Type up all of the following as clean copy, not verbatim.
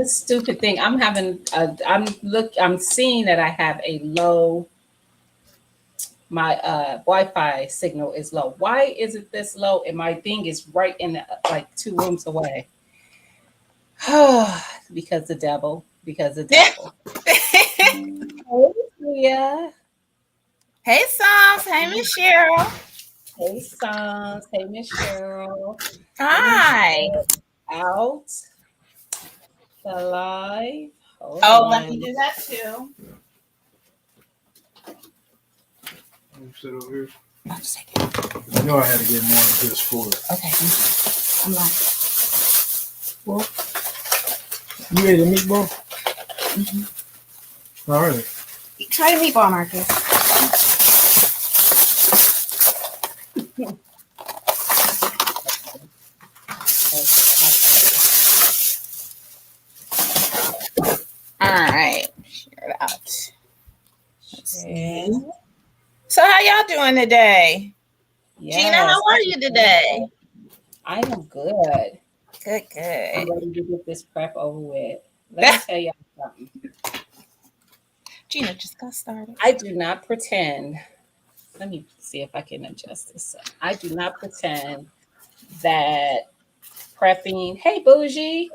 this stupid thing. I'm seeing that I have a low. My Wi-Fi signal is low. Why is it this low? And my thing is right in the, like 2 rooms away. Because the devil. Because the devil. Hey, Leah. Hey, Psalms. Hey, Miss Cheryl. Hey, Sons. Hey, Miss Cheryl. Hi. Out the live. Hold Let on. me do that too. Sit over here. I'll just take it. You know I had to get more than just for it. Okay, thank you. I'm like, Well, you ate a meatball? All right. try the meatball, Marcus. All right, share it out. Let's see. So, how y'all doing today? Yes. Gina, how are you today? I am good. Good. I'm ready to get this prep over with. Let me tell y'all something. Gina just got started. I do not pretend. Let me see if I can adjust this. I do not pretend that prepping. Hey, Bougie.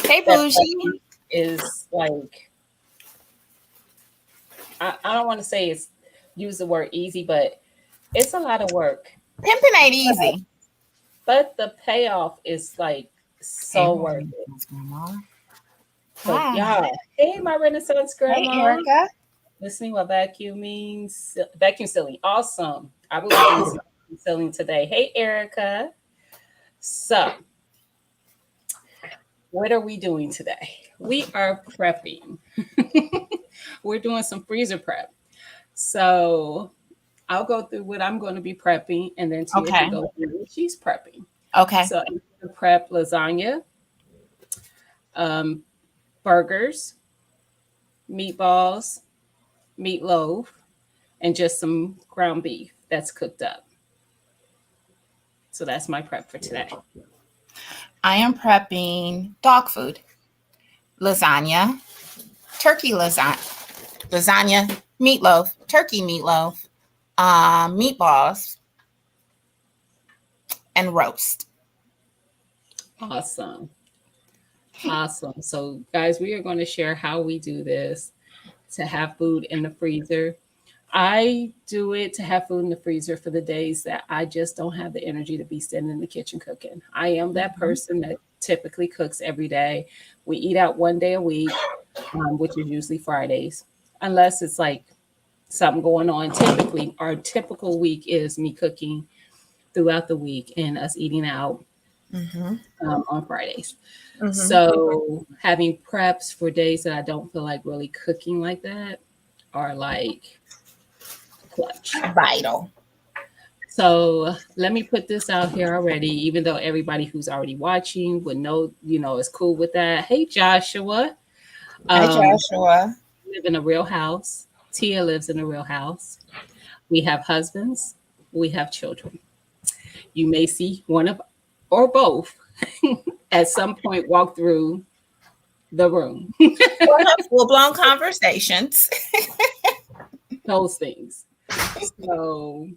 Hey, Bougie. Is like, I don't want to say it's use the word easy, but it's a lot of work. Pimping ain't easy. But the payoff is like so worth it. So y'all, hey, my Renaissance grandma. Hey, Erica. Listening while vacuum sealing. Awesome. I will be doing some vacuum sealing today. Hey, Erica. So, what are we doing today? We are prepping. We're doing some freezer prep. So, I'll go through what I'm going to be prepping, and then Tia can go through what she's prepping. Okay. So, I'm going to prep lasagna, burgers, meatballs, meatloaf, and just some ground beef that's cooked up. So that's my prep for today. I am prepping dog food, lasagna, turkey lasagna, meatloaf, turkey meatloaf, meatballs, and roast. Awesome. So guys, we are going to share how we do this to have food in the freezer. I do it to have food in the freezer for the days that I just don't have the energy to be sitting in the kitchen cooking. I am that person that typically cooks every day. We eat out one day a week, which is usually Fridays, unless it's like something going on. Typically, our typical week is me cooking throughout the week and us eating out on Fridays. So having preps for days that I don't feel like really cooking like that are like clutch. Vital. So let me put this out here already, even though everybody who's already watching would know, is cool with that. Hey, Joshua. Hi, Joshua. We live in a real house. Tia lives in a real house. We have husbands. We have children. You may see one of or both at some point walk through the room. We'll have full-blown conversations. Those things. So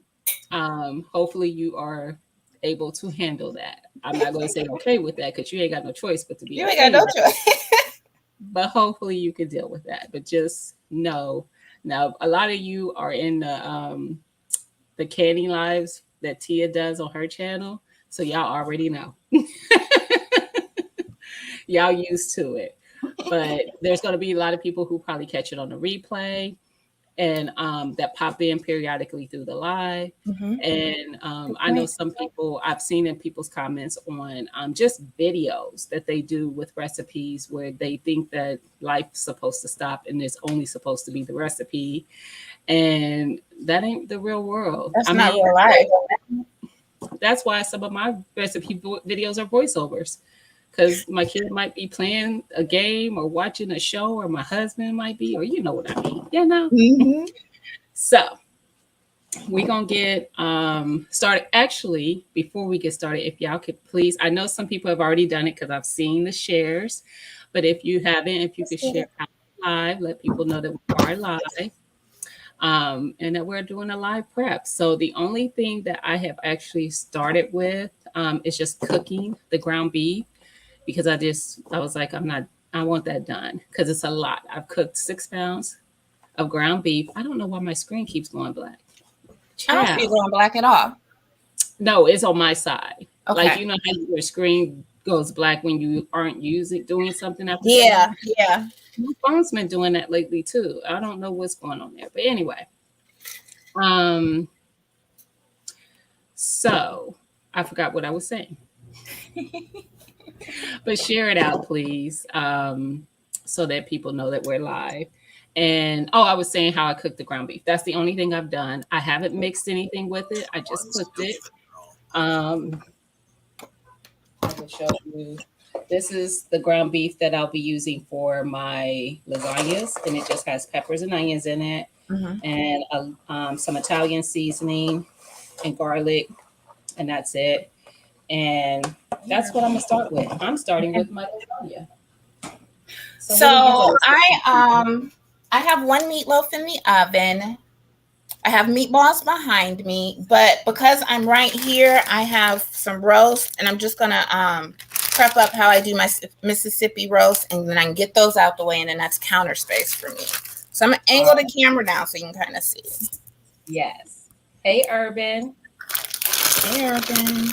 hopefully you are able to handle that. I'm not going to say okay with that because you ain't got no choice but to be. You ain't got no choice. But hopefully you can deal with that. But just know, now a lot of you are in the canning lives that Tia does on her channel, so y'all already know. Y'all used to it. But there's going to be a lot of people who probably catch it on the replay and that pop in periodically through the live. And I know some people, I've seen in people's comments on just videos that they do with recipes where they think that life's supposed to stop and it's only supposed to be the recipe. And that ain't the real world. That's not real life. That's why some of my recipe videos are voiceovers. Because my kid might be playing a game or watching a show, or my husband might be, or you know what I mean, So we're going to get started. Actually, before we get started, if y'all could please, I know some people have already done it because I've seen the shares, But if you haven't, if you Let's could get share it. out live, let people know that we are live, and that we're doing a live prep. So the only thing that I have actually started with is just cooking the ground beef because I was like, I want that done because it's a lot. I've cooked 6 pounds of ground beef. I don't know why my screen keeps going black. I don't see it Child. going black at all. No, it's on my side. Like Okay. you know how your screen goes black when you aren't doing something after so Yeah, long. yeah. My phone's been doing that lately too. I don't know what's going on there, but anyway. Um, so I forgot what I was saying, but share it out, please, so that people know that we're live. And I was saying how I cooked the ground beef. That's the only thing I've done. I haven't mixed anything with it. I just cooked it. Um, I will show you. This is the ground beef that I'll be using for my lasagnas, and it just has peppers and onions in it, Hmm. and some Italian seasoning and garlic, and that's it. And that's what I'm gonna start with. I'm starting with my lasagna. So So what are you guys I have one meatloaf in the oven. I have meatballs behind me, but because I'm right here, I have some roast, and I'm just gonna prep up how I do my Mississippi roast, and then I can get those out the way, and then that's counter space for me. So I'm gonna angle the camera down so you can kind of see. Yes. Hey, Urban. Hey, Urban.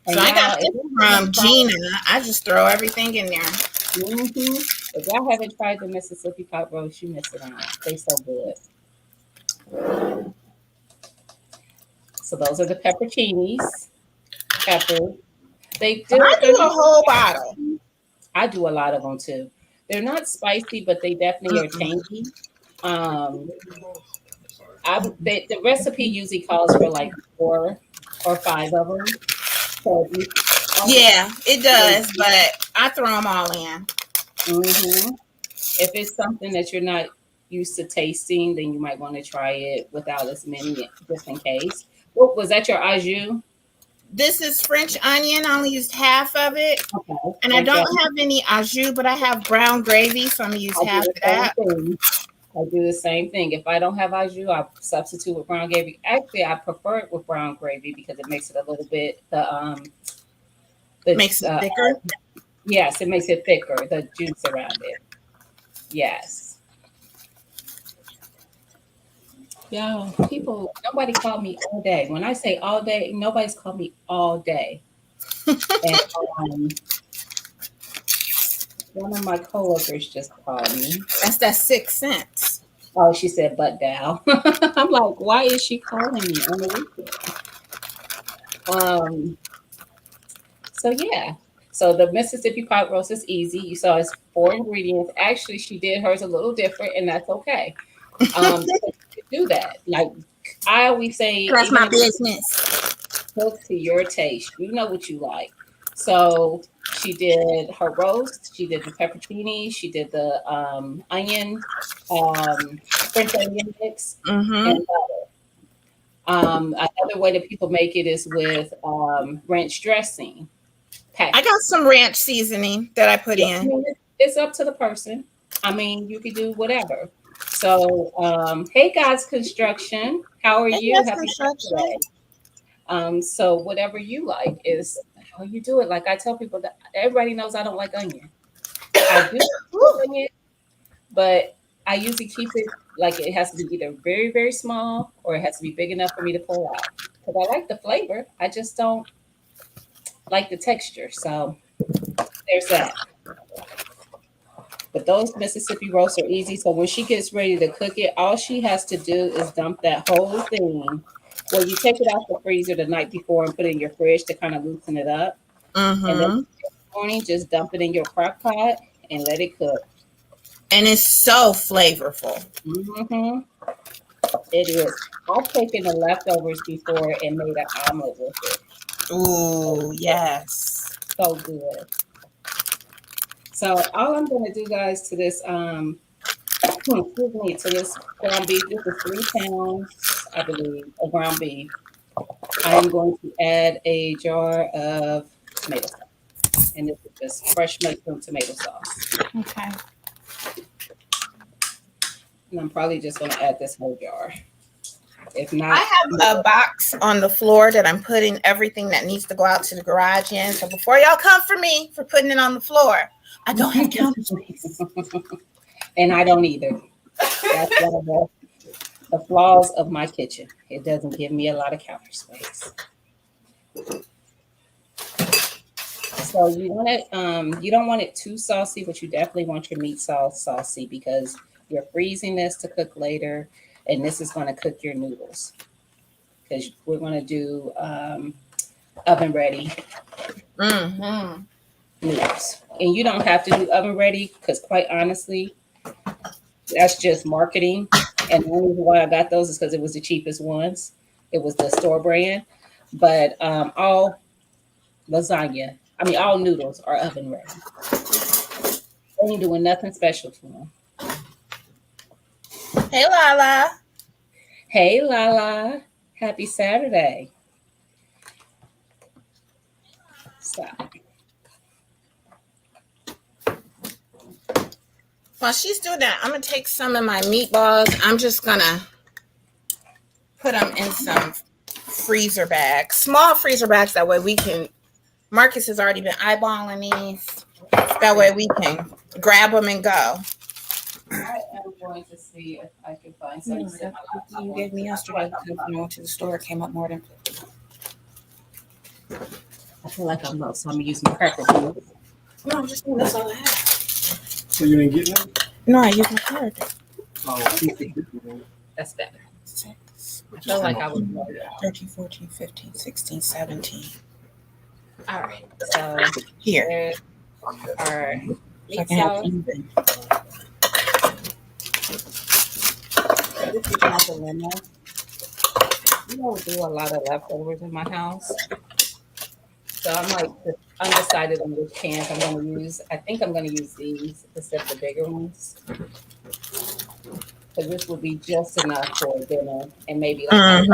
And So I got y'all, if this you from haven't tried, Gina. I just throw everything in there. if y'all haven't tried the Mississippi pot roast, you missing out. They so good. So those are the pepperoncinis, peppers. I They're do a not whole bottle. spicy. I do a lot of them too. They're not spicy, but they definitely are Mm-mm. tangy. Um, the recipe usually calls for like 4 or 5 of them. So if you also, Yeah, it does, but I throw them all in. hmm if it's something that you're not used to tasting, then you might want to try it without as many, just in case. What was that? Your au jus? This is French onion. I only used half of it. Okay, And I French don't onion. have any au jus, but I have brown gravy, so I'm gonna use I do half the of same that. thing. I do the same thing. If I don't have au jus, I substitute with brown gravy. Actually, I prefer it with brown gravy because it makes it a little bit the Makes it thicker. yes, it makes it thicker. The juice around it. Yes. Yeah, nobody called me all day. When I say all day, nobody's called me all day. And um, one of my coworkers just called me. That's that 6 cents. Oh, she said, "Butt down." I'm like, why is she calling me on the weekend? Um, so yeah. So the Mississippi pot roast is easy. You saw it's 4 ingredients. Actually, she did hers a little different, and that's okay. You can do that. Like I always say, That's even my if it's business. cook to your taste. You know what you like. So she did her roast. She did the pepperoni. She did the um, French onion mix, Mm-hmm. and another way that people make it is with ranch dressing I got packets. some ranch seasoning that I put Yeah, I in. mean, it's up to the person. I mean, you could do whatever. So, hey guys, construction, how are It you? has Happy construction. Saturday. So whatever you like is how you do it. Like I tell people that everybody knows I don't like onion. I do Whew. like onion, but I usually keep it like it has to be either very, very small or it has to be big enough for me to pull out. Because I like the flavor. I just don't like the texture. So there's that. But those Mississippi roasts are easy. So when she gets ready to cook it, all she has to do is dump that whole thing. Well, you take it out the freezer the night before and put it in your fridge to kind of loosen it up. And then Mm-hmm. morning, just dump it in your crock pot and let it cook. And it's so flavorful. Hmm It is. I've taken the leftovers before and made an omelet with it. Ooh, yes. So good. So all I'm gonna do, guys, to this excuse me, to this ground beef, this is 3 pounds, I believe, of ground beef. I am going to add a jar of tomato sauce. And this is just fresh mushroom tomato sauce. Okay. And I'm probably just going to add this whole jar. If I not, have a box on the floor that I'm putting everything that needs to go out to the garage in. So before y'all come for me for putting it on the floor, I don't have counter space. and I don't either. That's one of the flaws of my kitchen. It doesn't give me a lot of counter space. So you want it, you don't want it too saucy, but you definitely want your meat sauce saucy because you're freezing this to cook later, and this is going to cook your noodles because we're going to do oven ready Mm-hmm. noodles. And you don't have to do oven ready because, quite honestly, that's just marketing. And the only reason why I got those is because it was the cheapest ones. It was the store brand, but all lasagna, all noodles are oven ready. I ain't doing nothing special to them. Hey, Lala. Hey, Lala. Happy Saturday. Stop. While she's doing that, I'm going to take some of my meatballs. I'm just going to put them in some freezer bags, small freezer bags. That way we can, Marcus has already been eyeballing these. That way we can grab them and go. I am going to see if I can find some. You gave me yesterday because I went to the store. It came up more than. I feel like I'm low, so I'm going to use my cracker food. No, I'm just that's all I have. So you didn't get none? No, I used my card. Oh, That's better. 6, I feel like I was low. 13, 14, 15, 16, 17. All right. So Here. there's our So I meat can have sauce. even. This is my dilemma. We don't do a lot of leftovers in my house. So I'm like undecided on which cans I'm going to use. I think I'm going to use these instead of the bigger ones. Because this will be just enough for dinner and maybe like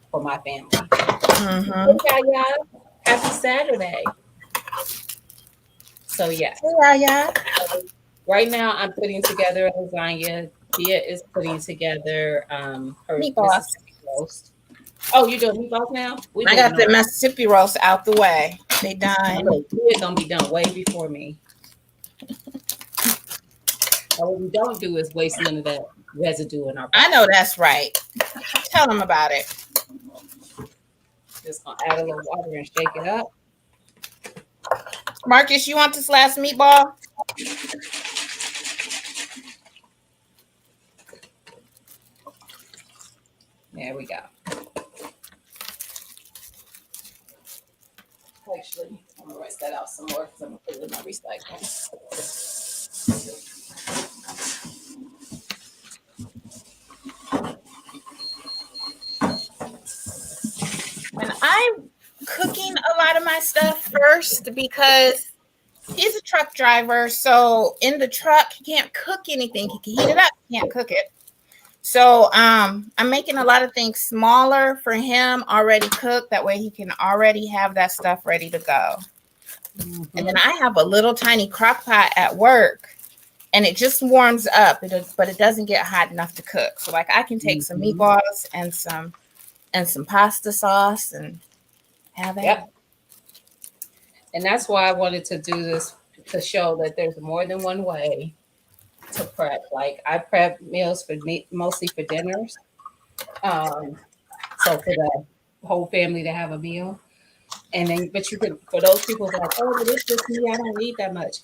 for my family. Mm-hmm. Okay, y'all. Happy Saturday. So, yeah. Yeah. Right now, I'm putting together a lasagna. Tia is putting together her Meatballs. Mississippi roast. Oh, you're doing meatballs now? I got the Mississippi roast out the way. They done. It's gonna be done way before me. What we don't do is waste none of that residue in our pot. I know that's right. Tell them about it. Just gonna add a little water and shake it up. Marcus, you want this last meatball? There we go. Actually, I'm gonna rinse that out some more because I'm gonna put it in my recycling. And I'm cooking a lot of my stuff first because he's a truck driver. So in the truck, he can't cook anything. He can heat it up, he can't cook it. So I'm making a lot of things smaller for him, already cooked. That way he can already have that stuff ready to go. Mm-hmm. And then I have a little tiny crock pot at work, and it just warms up, but it doesn't get hot enough to cook. So like I can take some meatballs and some pasta sauce and have it. Yep. And that's why I wanted to do this, to show that there's more than one way to prep. Like I prep meals for mostly for dinners. So for the whole family to have a meal. And then, but you could, for those people that are like, oh, but it's just me, I don't need that much.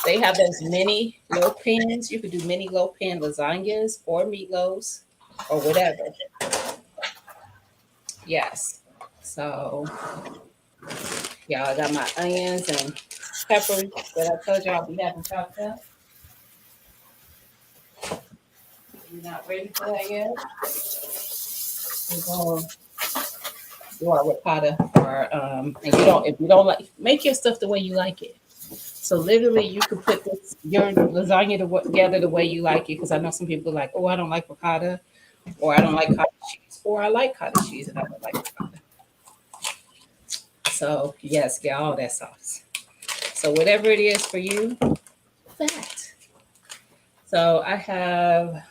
They have those mini low pans. You could do mini low pan lasagnas or meatloaves or whatever. Yes. So, yeah, I got my onions and peppers that I told you I'll be having chopped up. You're not ready for that yet? We're going to do our ricotta, or and if you don't like, make your stuff the way you like it. So literally, you could put your lasagna together the way you like it. Because I know some people are like, oh, I don't like ricotta, or I don't like cottage cheese, or I like cottage cheese and I don't like ricotta. So yes, get all that sauce. So whatever it is for you, that. So I have,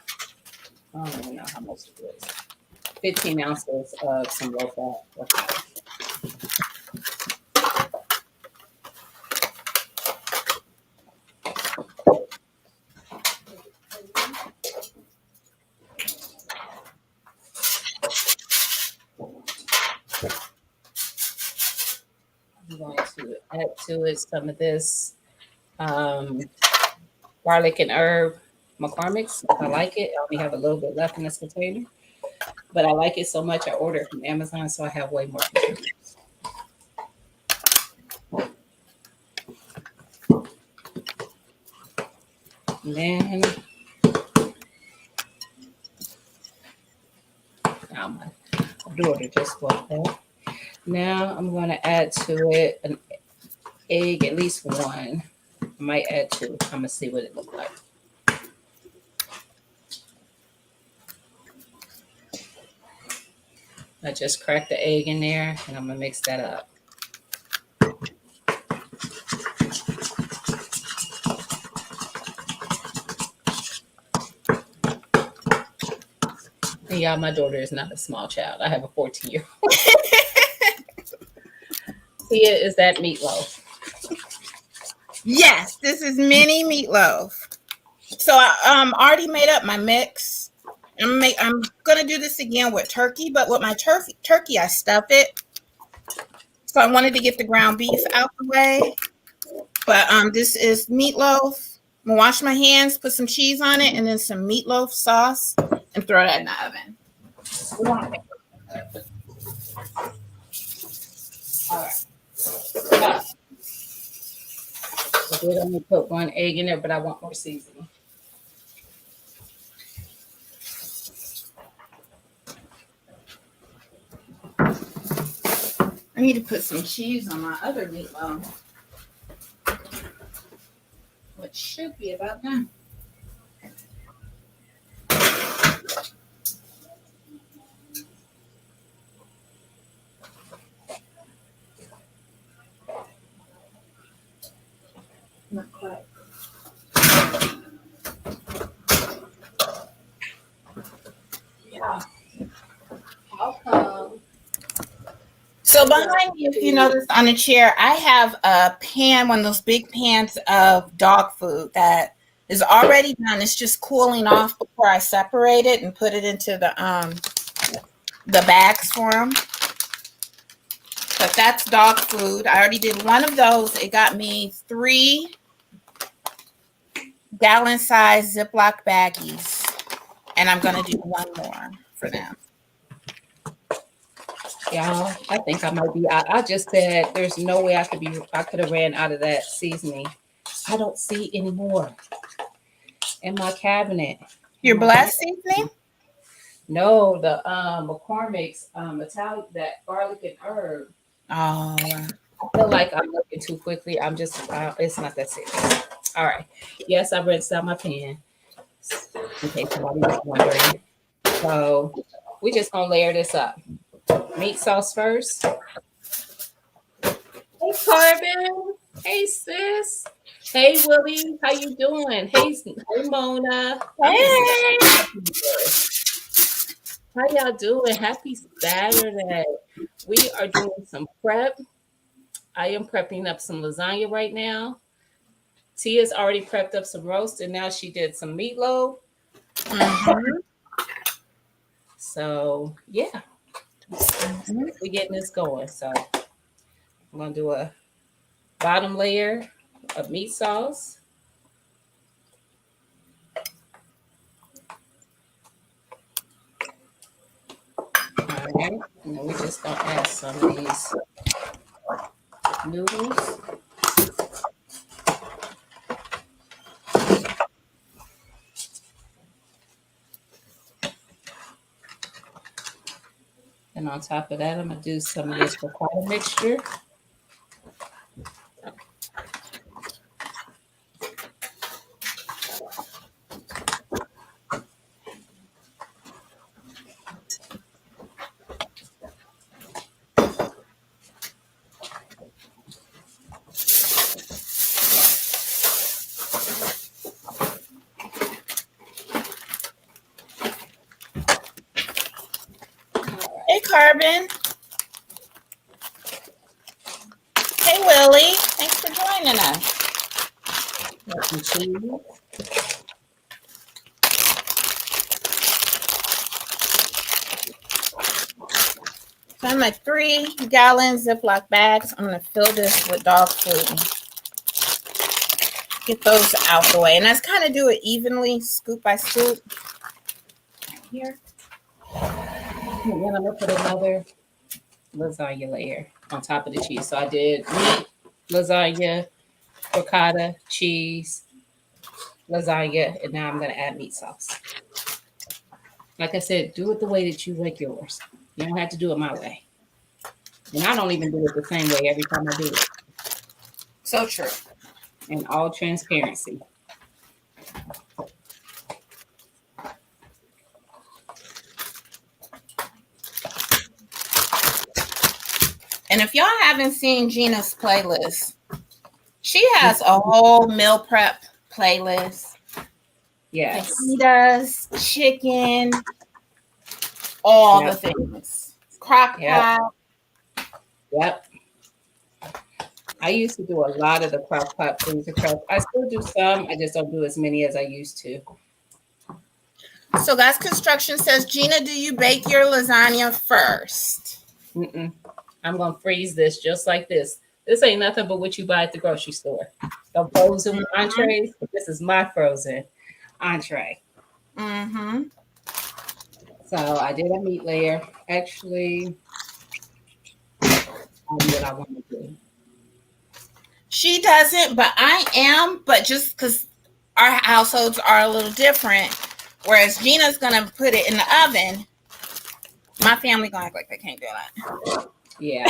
I don't even know how much it is. 15 ounces of some low fat ricotta. I'm going to add to it some of this um, garlic and herb McCormick's. I like it. I only have a little bit left in this container, but I like it so much I ordered from Amazon, so I have way more containers. And then now my daughter just woke up. Now I'm going to add to it an egg, at least one. I might add two. I'm gonna see what it looks like. I just cracked the egg in there, and I'm gonna mix that up. And y'all, my daughter is not a small child. I have a 14-year-old. Tia, is that meatloaf? Yes, this is mini meatloaf. So I already made up my mix. I'm gonna do this again with turkey, but with my turkey I stuff it. So I wanted to get the ground beef out the way. But this is meatloaf. I'm gonna wash my hands, put some cheese on it, and then some meatloaf sauce, and throw that in the oven. All right. Now, I did only put one egg in there, but I want more seasoning. I need to put some cheese on my other meatloaf, which should be about done. Not quite. Yeah. How come? So behind me, if you notice on the chair, I have a pan, one of those big pans of dog food that is already done. It's just cooling off before I separate it and put it into the bags for them. But that's dog food. I already did one of those. It got me 3 gallon size Ziploc baggies, and I'm gonna do one more for them. Y'all, I think I might be. I just said there's no way I could have ran out of that seasoning. I don't see any more in my cabinet. Your blessed seasoning? No, the McCormick's Italian, that garlic and herb. Oh, I feel like I'm looking too quickly. I'm just it's not that serious. All right. Yes, I rinsed out my pan. In case somebody was wondering. So we just gonna layer this up. Meat sauce first. Hey Corbin. Hey sis. Hey Willie. How you doing? Hey Mona. hey! How y'all doing? Happy Saturday. We are doing some prep. I am prepping up some lasagna right now. Tia's already prepped up some roast, and now she did some meatloaf. Mhm. So yeah, we're getting this going. So I'm gonna do a bottom layer of meat sauce. All right, and then we're just gonna add some of these noodles. And on top of that, I'm gonna do some of this ricotta mixture. Hey, Carbon. Hey, Willie. Thanks for joining us. Got some cheese. So I'm at 3-gallon Ziploc bags. I'm going to fill this with dog food. Get those out the way. And let's kind of do it evenly, scoop by scoop. Here. And then I'm gonna put another lasagna layer on top of the cheese. So I did meat, lasagna, ricotta, cheese, lasagna, and now I'm gonna add meat sauce. Like I said, do it the way that you like yours. You don't have to do it my way. And I don't even do it the same way every time I do it. So true. In all transparency. And if y'all haven't seen Gina's playlist, she has a whole meal prep playlist. Yes. Fajitas, chicken, all Yep. the things. Crock Yep. pot. Yep. I used to do a lot of the crock pot freezer prep. I still do some. I just don't do as many as I used to. So Guys Construction says, Gina, do you bake your lasagna first? Mm-mm. I'm gonna freeze this just like this. This ain't nothing but what you buy at the grocery store. The frozen entrees. This is my frozen entree. Mm-hmm. So I did a meat layer. Actually, I know what I want to do. She doesn't, but I am. But just because our households are a little different, whereas Gina's gonna put it in the oven, my family gonna act like they can't do that. Yeah.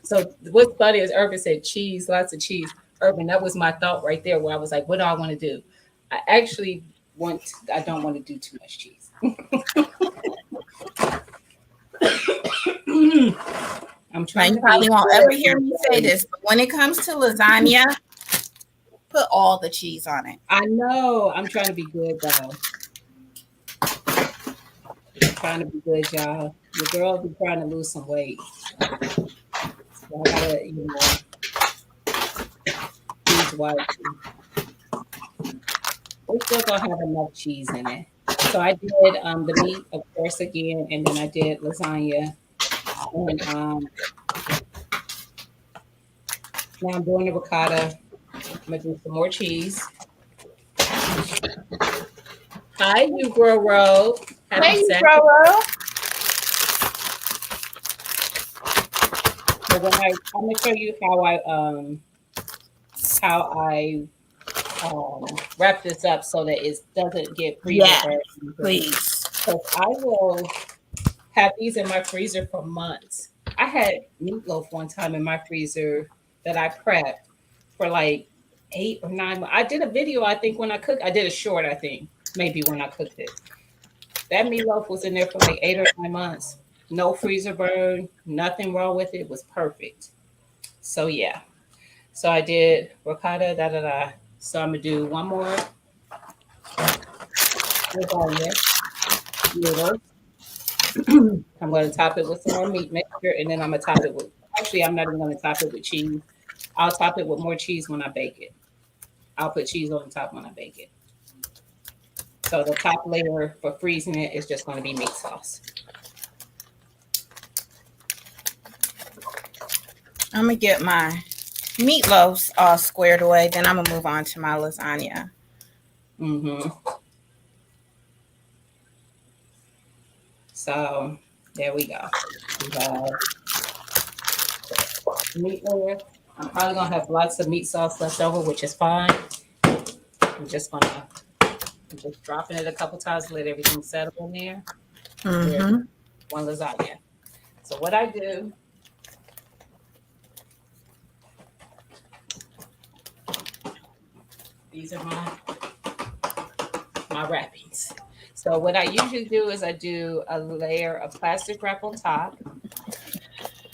So what's funny is Urban said cheese, lots of cheese. Urban, that was my thought right there where I was like, what do I want to do? I actually I don't want to do too much cheese. I'm Now, trying you to probably be won't good. ever hear me say this, but when it comes to lasagna, put all the cheese on it. I know. I'm trying to be good though. Trying to be good, y'all. Your girl be trying to lose some weight. So I gotta, choose wisely. We're still gonna have enough cheese in it. So I did the meat, of course, again, and then I did lasagna. And now I'm doing the ricotta. I'm gonna do some more cheese. Hi, you grow road. Happy Hey, Saturday. Roro. So when I'm gonna show you how I wrap this up so that it doesn't get freezer Yeah, burnt. please. So I will have these in my freezer for months. I had meatloaf one time in my freezer that I prepped for like 8 or 9 months. I did a video, I think, when I cooked. I did a short, I think, maybe when I cooked it. That meatloaf was in there for like 8 or 9 months. No freezer burn, nothing wrong with it. It was perfect. So yeah. So I did ricotta, da da da. So I'm gonna do one more lasagna noodles. I'm going to top it with some more meat mixture, and then I'm going to top it with. Actually, I'm not even going to top it with cheese. I'll top it with more cheese when I bake it. I'll put cheese on the top when I bake it. So the top layer for freezing it is just going to be meat sauce. I'm gonna get my meatloaves all squared away. Then I'm gonna move on to my lasagna. Mm-hmm. So there we go. We have meat layer. I'm probably gonna have lots of meat sauce left over, which is fine. I'm just dropping it a couple times, let everything settle in there. Mm-hmm. One lasagna. So what I do, these are my wrappings. So what I usually do is I do a layer of plastic wrap on top,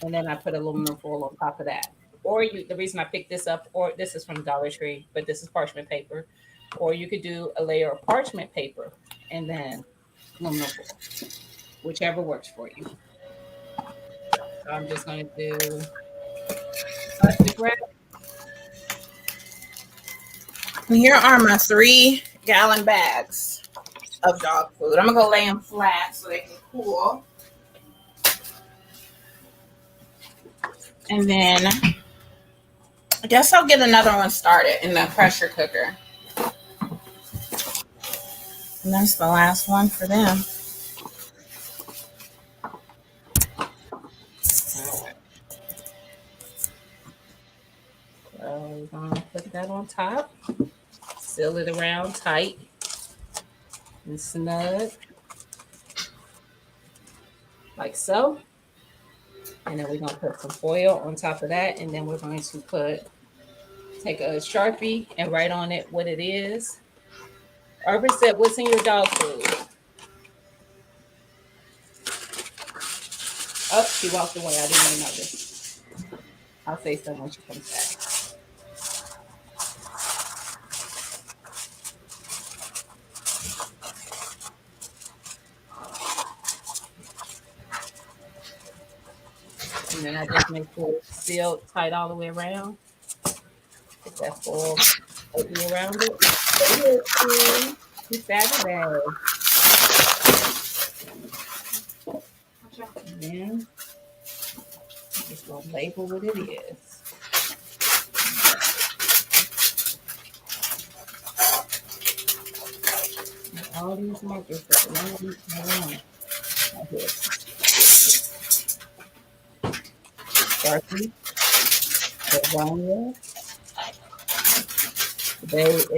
and then I put aluminum foil on top of that. or you, the reason I picked this up, or this is from Dollar Tree, but this is parchment paper, or you could do a layer of parchment paper and then aluminum foil, whichever works for you. So I'm just going to do plastic wrap. And here are my 3-gallon bags of dog food. I'm gonna go lay them flat so they can cool. And then I guess I'll get another one started in the pressure cooker. And that's the last one for them. All right. So we're going to put that on top, seal it around tight and snug, like so. And then we're going to put some foil on top of that. And then we're going to take a Sharpie and write on it what it is. Urban said, what's in your dog food? Oh, she walked away. I didn't even notice. I'll say so when she comes back. And then I just make sure it's sealed tight all the way around. Put that foil open around it. It's Saturday. And then just gonna label what it is. And all these markers that belong around. Sharpie, lasagna. Today is,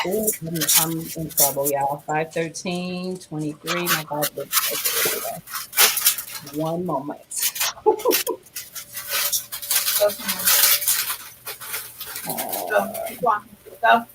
ooh, I'm in trouble, y'all. 5/13/23. My God, one moment. Go.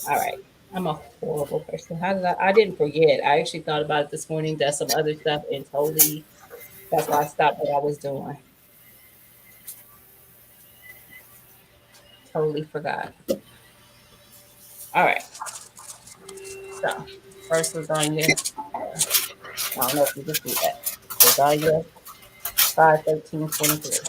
All right. I'm a horrible person. How did I didn't forget. I actually thought about it this morning, did some other stuff, and totally, that's why I stopped what I was doing. Totally forgot. All right. So, first lasagna. I don't know if you can see that. Lasagna, 5/13/23.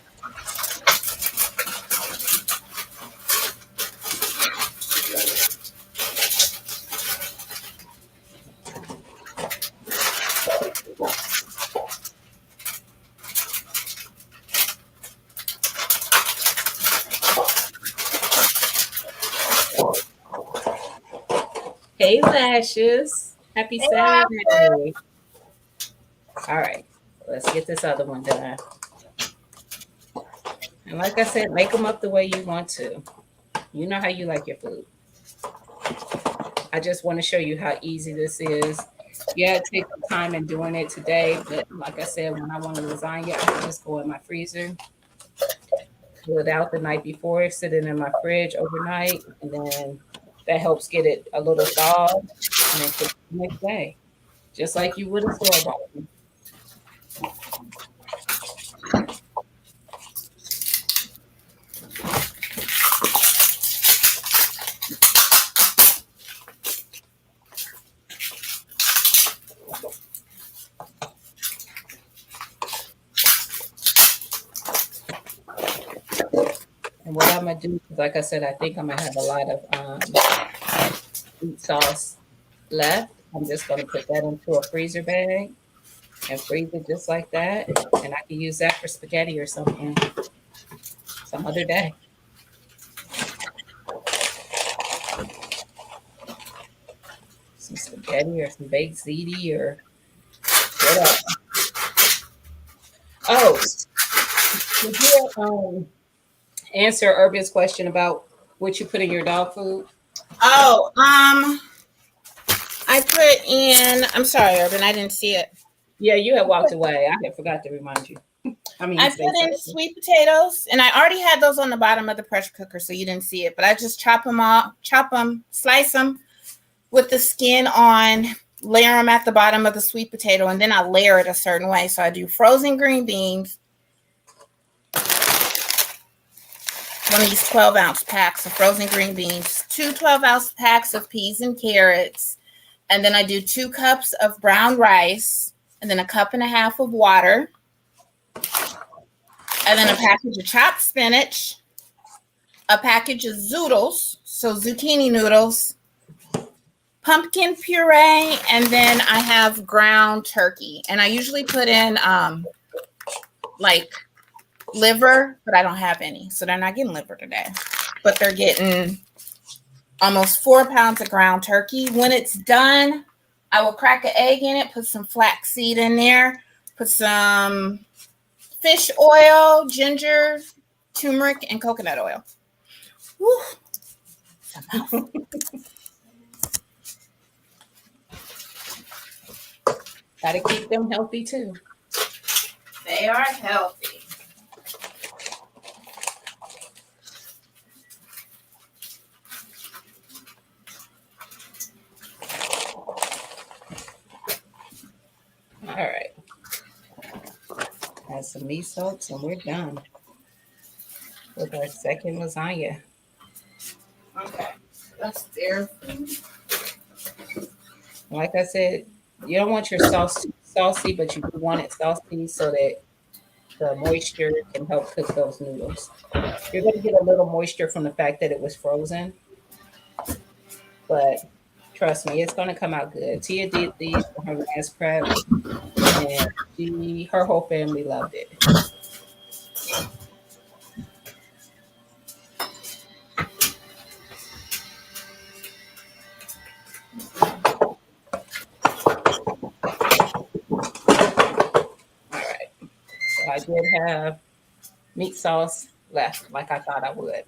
Hey, Lashes. Happy Saturday. All right. Let's get this other one done. And like I said, make them up the way you want to. You know how you like your food. I just want to show you how easy this is. Yeah, it takes some time in doing it today, but like I said, when I want a lasagna, I can just go in my freezer, pull it out the night before, sit it in my fridge overnight, and then that helps get it a little thawed, and then cook it the next day, just like you would a store bought. And what I'm gonna do, like I said, I think I'm gonna have a lot of wheat sauce left. I'm just gonna put that into a freezer bag and freeze it just like that. And I can use that for spaghetti or something some other day. Some spaghetti or some baked ziti or whatever. Oh, so here, answer Urban's question about what you put in your dog food? Oh, I put in. I'm sorry, Urban. I didn't see it. Yeah, you had walked away. I had forgot to remind you. I mean, I say put in something. sweet potatoes, and I already had those on the bottom of the pressure cooker, so you didn't see it. But I just chop them, slice them with the skin on, layer them at the bottom of the sweet potato, and then I layer it a certain way. So I do frozen green beans, one of these 12-ounce packs of frozen green beans, 2 12-ounce packs of peas and carrots, and then I do 2 cups of brown rice, and then a cup and a half of water, and then a package of chopped spinach, a package of zoodles, so zucchini noodles, pumpkin puree, and then I have ground turkey. And I usually put in like liver, but I don't have any, so they're not getting liver today. But they're getting almost 4 pounds of ground turkey. When it's done, I will crack an egg in it, put some flaxseed in there, put some fish oil, ginger, turmeric, and coconut oil. Woo. Gotta keep them healthy too. They are healthy. All right. Add some meat salts and we're done with our second lasagna. Okay, that's their Like I said, you don't want your sauce saucy, but you do want it saucy so that the moisture can help cook those noodles. You're going to get a little moisture from the fact that it was frozen, but trust me, it's going to come out good. Tia did these for her last prep, and her whole family loved it. All right, so I did have meat sauce left, like I thought I would,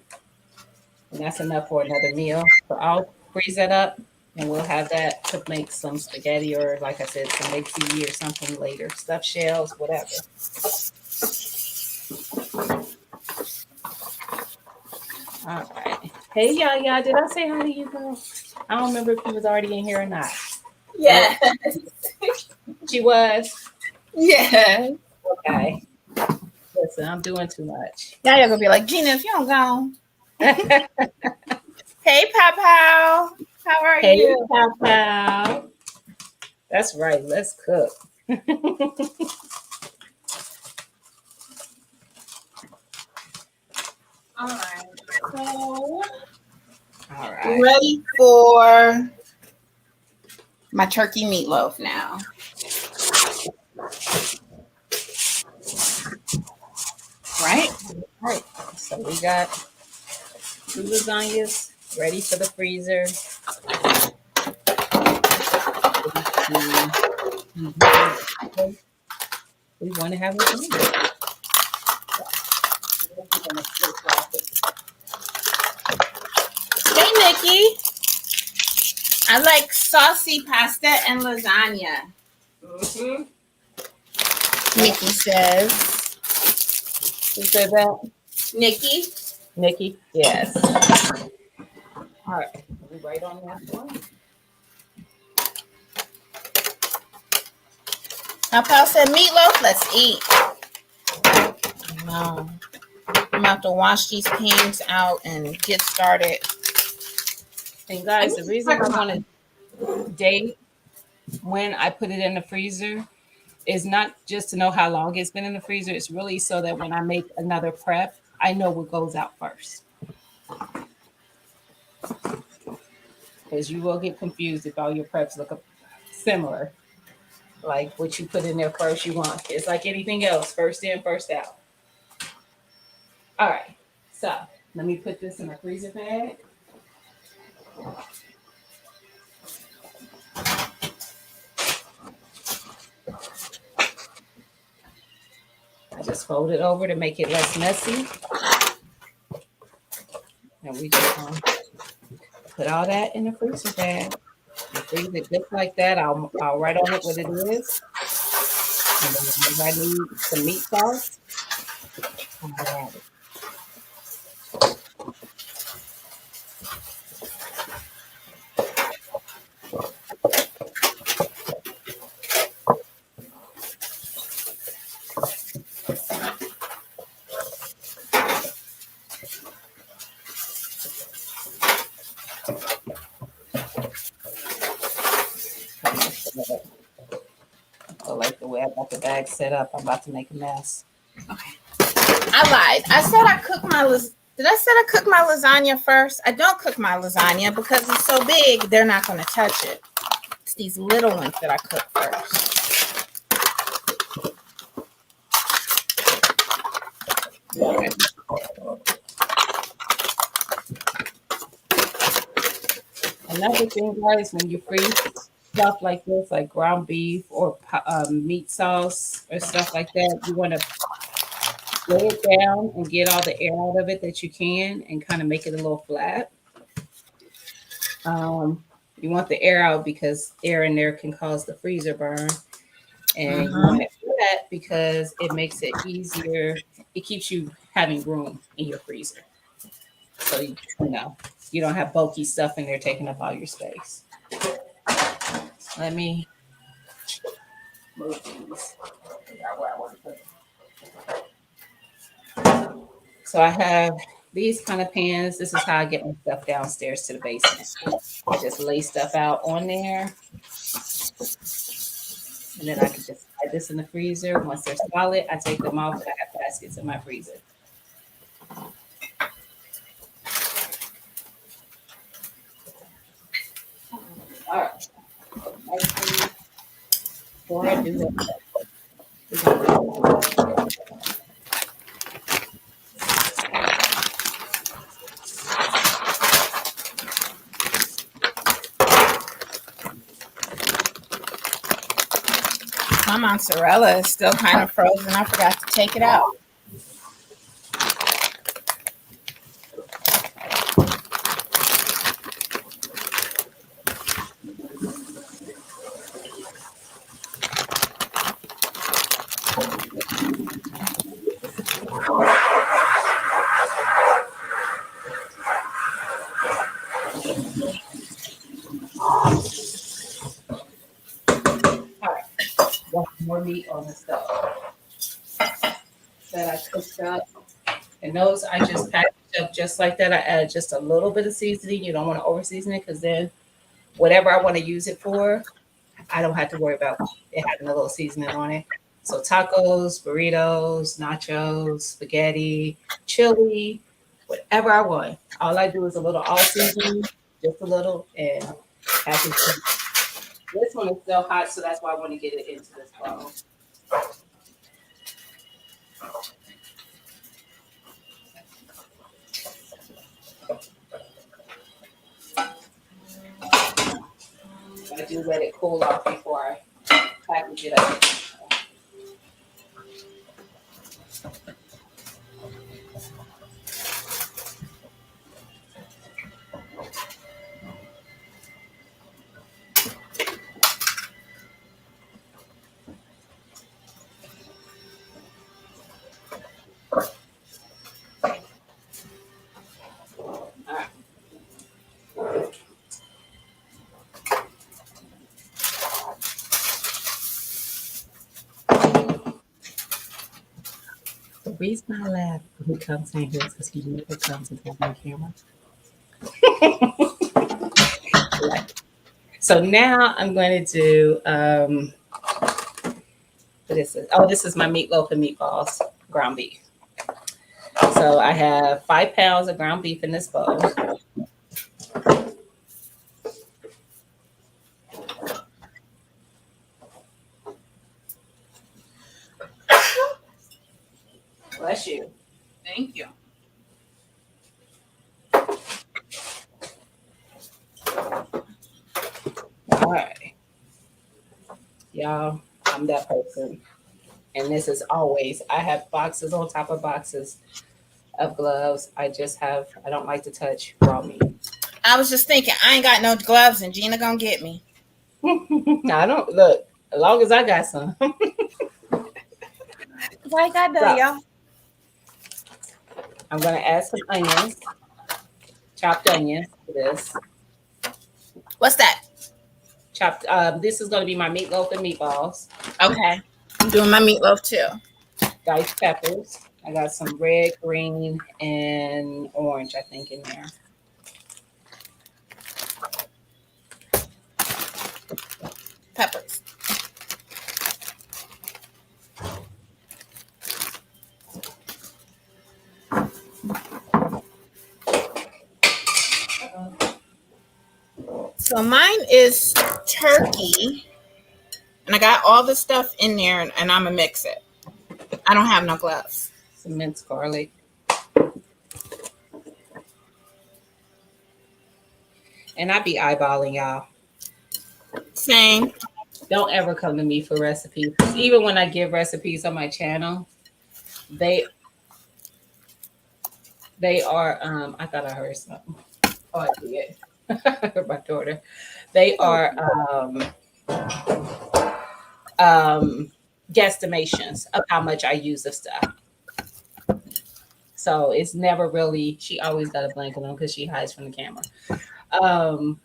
and that's enough for another meal. So I'll freeze that up, and we'll have that to make some spaghetti or, like I said, some egg tea or something later. Stuffed shells, whatever. All right. Hey, y'all. Did I say hi to you, girl? I don't remember if she was already in here or not. yes, She was. yes. Okay. Listen, I'm doing too much. Now you're gonna be like, Gina, if you don't go. Hey, Pow, how are Hey, you? Pow Pow. That's right. Let's cook. All right, so All right. ready for my turkey meatloaf now. Right? All right. So we got 2 lasagnas ready for the freezer. We want to have lasagna. Hey, Nikki. I like saucy pasta and lasagna. Mm-hmm. Nikki says. Who said that? Nikki. Nikki? Yes. All right. We right on that one. Papa said meatloaf. Let's eat. No. I'm about to wash these pans out and get started. And guys, the reason I want to date when I put it in the freezer is not just to know how long it's been in the freezer. It's really so that when I make another prep, I know what goes out first. Because you will get confused if all your preps look similar. Like what you put in there first, you want. It's like anything else, first in, first out. All right. So let me put this in a freezer bag. I just fold it over to make it less messy. And we just put all that in the freezer bag and freeze it just like that. I'll write on it what it is. And then whenever I need some meat sauce, I'll add it. So like the way I got the bag set up, I'm about to make a mess. Okay. I lied. I said I cook my Did I say I cook my lasagna first? I don't cook my lasagna because it's so big, they're not going to touch it. It's these little ones that I cook first. Okay. Another thing, guys, when you freeze stuff like this, like ground beef or meat sauce or stuff like that, you want to lay it down and get all the air out of it that you can and kind of make it a little flat. You want the air out because air in there can cause the freezer burn. And you want it flat because it makes it easier. It keeps you having room in your freezer. So, you don't have bulky stuff in there taking up all your space. Let me move these. Figure out where I want to put them. So I have these kind of pans. This is how I get my stuff downstairs to the basement. I just lay stuff out on there. And then I can just hide this in the freezer. Once they're solid, I take them off and I have baskets in my freezer. All right. Before I do that, My mozzarella is still kind of frozen. I forgot to take it out. more meat on the stove that I cooked up. And those I just packaged up just like that. I added just a little bit of seasoning. You don't want to over season it because then whatever I want to use it for, I don't have to worry about it having a little seasoning on it. So tacos, burritos, nachos, spaghetti, chili, whatever I want. All I do is a little all seasoning, just a little, and package it. This one is still hot, so that's why I want to get it into this bowl. I do let it cool off before I package it up. The reason I laugh when he comes in here is because he never comes and has my camera. So now I'm going to do what is this? Oh, this is my meatloaf and meatballs, ground beef. So I have 5 pounds of ground beef in this bowl. Bless you. Thank you. All right. Y'all, I'm that person. And this is always, I have boxes on top of boxes of gloves. I don't like to touch raw meat. I was just thinking, I ain't got no gloves, and Gina gonna get me. I don't look, as long as I got some. Cause I ain't got So none, y'all. I'm gonna add some onions, chopped onions to this. What's that? Chopped. This is gonna be my meatloaf and meatballs. Okay, I'm doing my meatloaf too. Diced peppers. I got some red, green, and orange, I think, in there. Peppers. So mine is turkey, and I got all the stuff in there, and I'm gonna mix it. I don't have no gloves. Some minced garlic. And I be eyeballing y'all. Same. Don't ever come to me for recipes. Even when I give recipes on my channel, they they are I thought I heard something. Oh, I did. My daughter. They are um guesstimations of how much I use of stuff. So it's never really, she always got a blanket on because she hides from the camera. Um,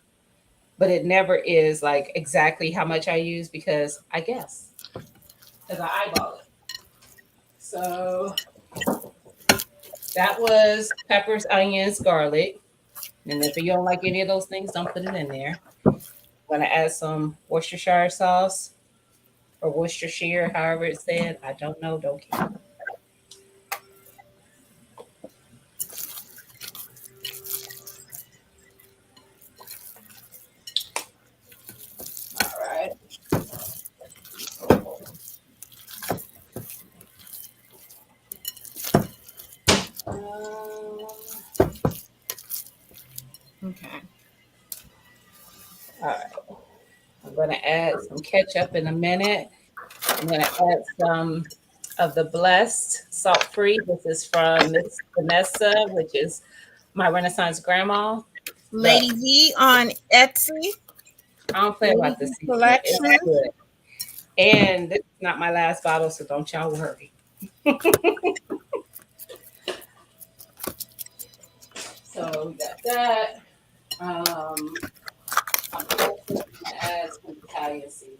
but it never is like exactly how much I use because I guess, because I eyeball it. So that was peppers, onions, garlic. And if you don't like any of those things, don't put it in there. I'm gonna add some Worcestershire sauce or Worcestershire, however it's said. I don't know, don't care. All right. Um, Okay. all right. I'm gonna add some ketchup in a minute. I'm going to add some of the Blessed salt free. This is from Miss Vanessa, which is my Renaissance grandma. Look, Lady V on Etsy. I don't play Lady about V this seasoning. It's collection. good. And this is not my last bottle, so don't y'all worry. So we got that. I'm also going to add some Italian seasoning.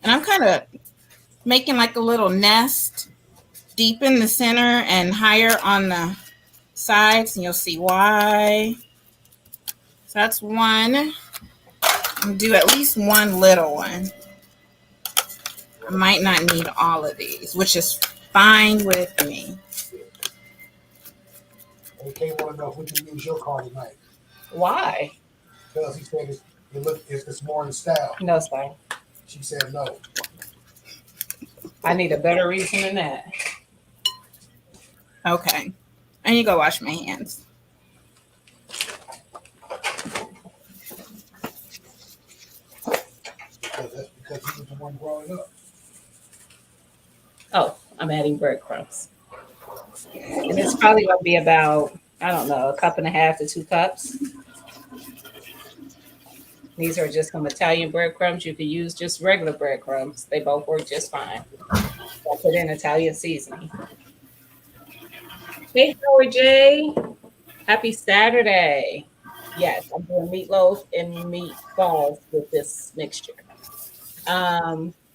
And I'm kind of making like a little nest deep in the center and higher on the sides, and you'll see why. So that's one. I'm gonna do at least one little one. I might not need all of these, which is fine with me. AK want to know if we can use your car tonight Why? because he said it's more in style. No, sorry. She said no. I need a better reason than that. Okay. I need to go wash my hands. Because that's because he was the one growing up. Oh, I'm adding breadcrumbs. And it's probably going to be about, I don't know, a cup and a half to 2 cups. These are just some Italian breadcrumbs. You could use just regular breadcrumbs. They both work just fine. I put in Italian seasoning. Hey, Howard J. Happy Saturday. Yes, I'm doing meatloaf and meatballs with this mixture.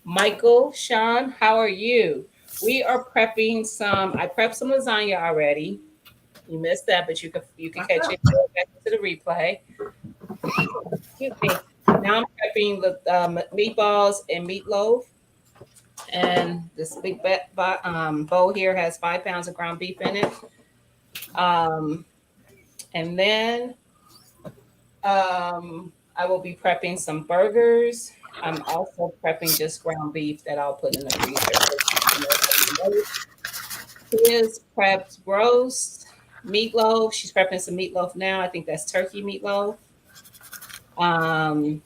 Michael, Sean, how are you? We are prepping some. I prepped some lasagna already. You missed that, but you can catch it back to the replay. Excuse me. Now I'm prepping the meatballs and meatloaf. And this big bowl here has 5 pounds of ground beef in it. Um, and then I will be prepping some burgers. I'm also prepping just ground beef that I'll put in the freezer. Here's prepped roast, meatloaf. She's prepping some meatloaf now. I think that's turkey meatloaf. Um,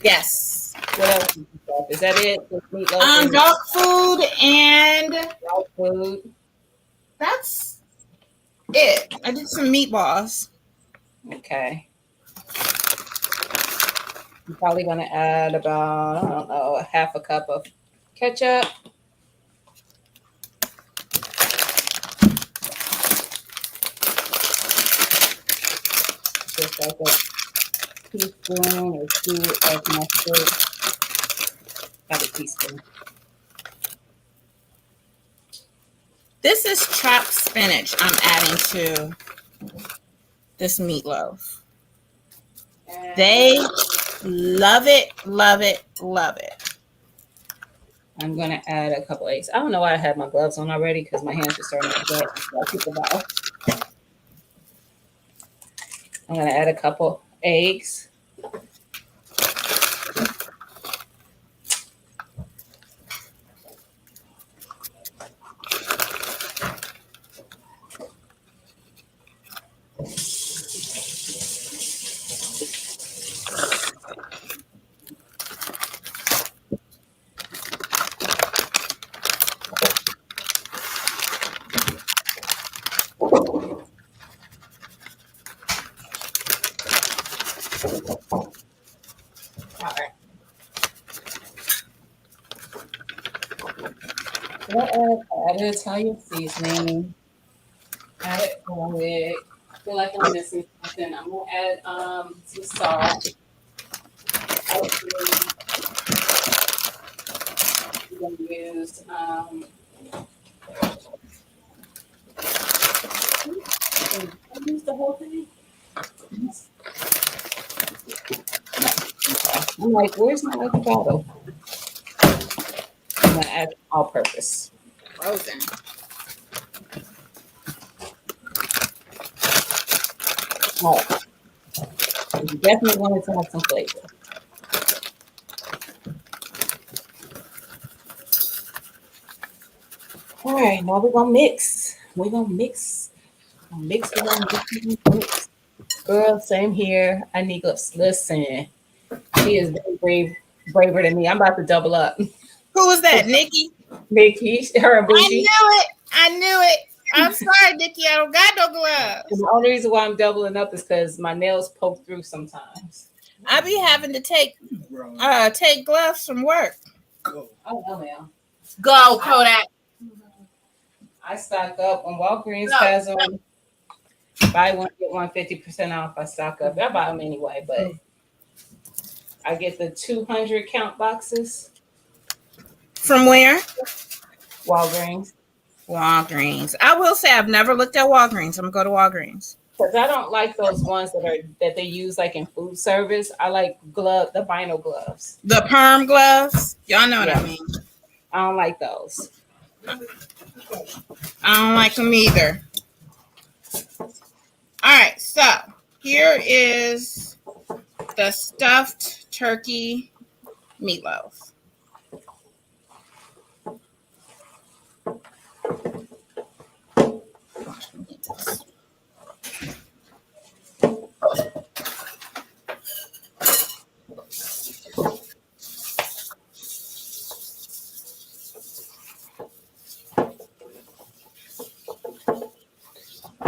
Yes. what else is that? Is that it? Just meatloaf and Dog food, and dog food. that's it. I did some meatballs. Okay. I'm probably gonna add about, I don't know, a half a cup of ketchup. Just like a teaspoon or two of mustard. About a teaspoon. This is chopped spinach I'm adding to this meatloaf. And They love it, love it, love it. I'm gonna add a couple eggs. I don't know why I had my gloves on already because my hands are starting to get about. I'm gonna add a couple eggs. All right. Add Italian seasoning. Add it garlic. I feel like I'm missing something. I'm gonna add some salt. I'm gonna use use the whole thing. I'm like, where's my other bottle? I'm gonna add all purpose. Frozen. All right. You definitely want it to have some flavor. All right, now we're gonna mix. We're gonna mix. Mix. We're gonna mix. Girl, same here. I need gloves. Listen, she is very brave, braver than me. I'm about to double up. Who was that? Nikki? Nikki, her and I Bougie. knew it. I knew it. I'm sorry, Nikki. I don't got no gloves. And the only reason why I'm doubling up is because my nails poke through sometimes. I be having to take gloves from work. Oh, no, ma'am. Go, Kodak. I stock up when Walgreens has them. Buy one, get one 50% off. I stock up. I buy them anyway, but I get the 200 count boxes. From where? Walgreens. Walgreens. I will say I've never looked at Walgreens. I'm gonna go to Walgreens. Because I don't like those ones that they use like in food service. I like the vinyl gloves. The perm gloves. Y'all know what I mean. I don't like those. I don't like them either. All right, so here is the stuffed turkey meatloaf.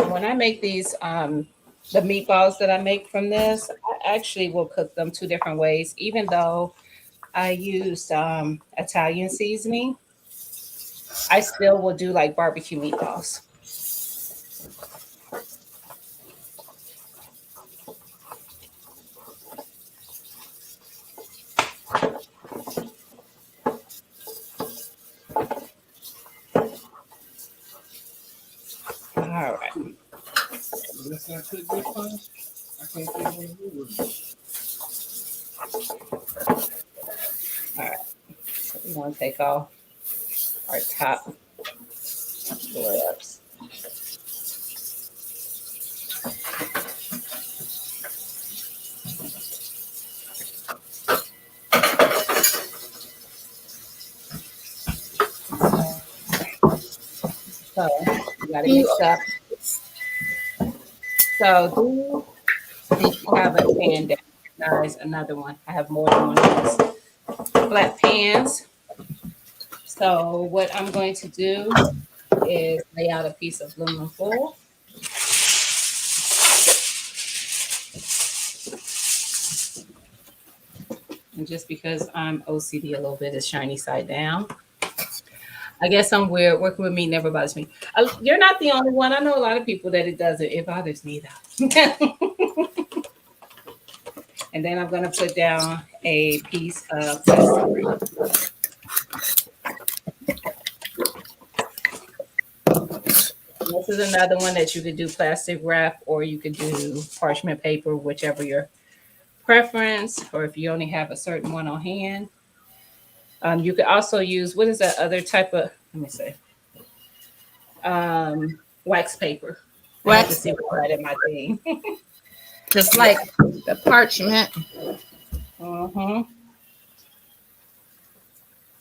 When I make these, the meatballs that I make from this, I actually will cook them two different ways, even though I used Italian seasoning. I still will do like barbecue meatballs. All right. Unless I cook this one, I can't get one of yours. All right. So we want to take off our top layers. So you gotta mix up. So do have a pan down, guys. Another one. I have more than one of these flat pans. So what I'm going to do is lay out a piece of aluminum foil. And just because I'm OCD a little bit, it's shiny side down. I guess I'm weird. Working with me never bothers me. You're not the only one. I know a lot of people that it doesn't. It bothers me though. And then I'm going to put down a piece of plastic wrap. This is another one that you could do plastic wrap or you could do parchment paper, whichever your preference, or if you only have a certain one on hand. You could also use, what is that other type of, let me say, wax paper. I had to Wax, see what that in my thing. just like the parchment. Hmm.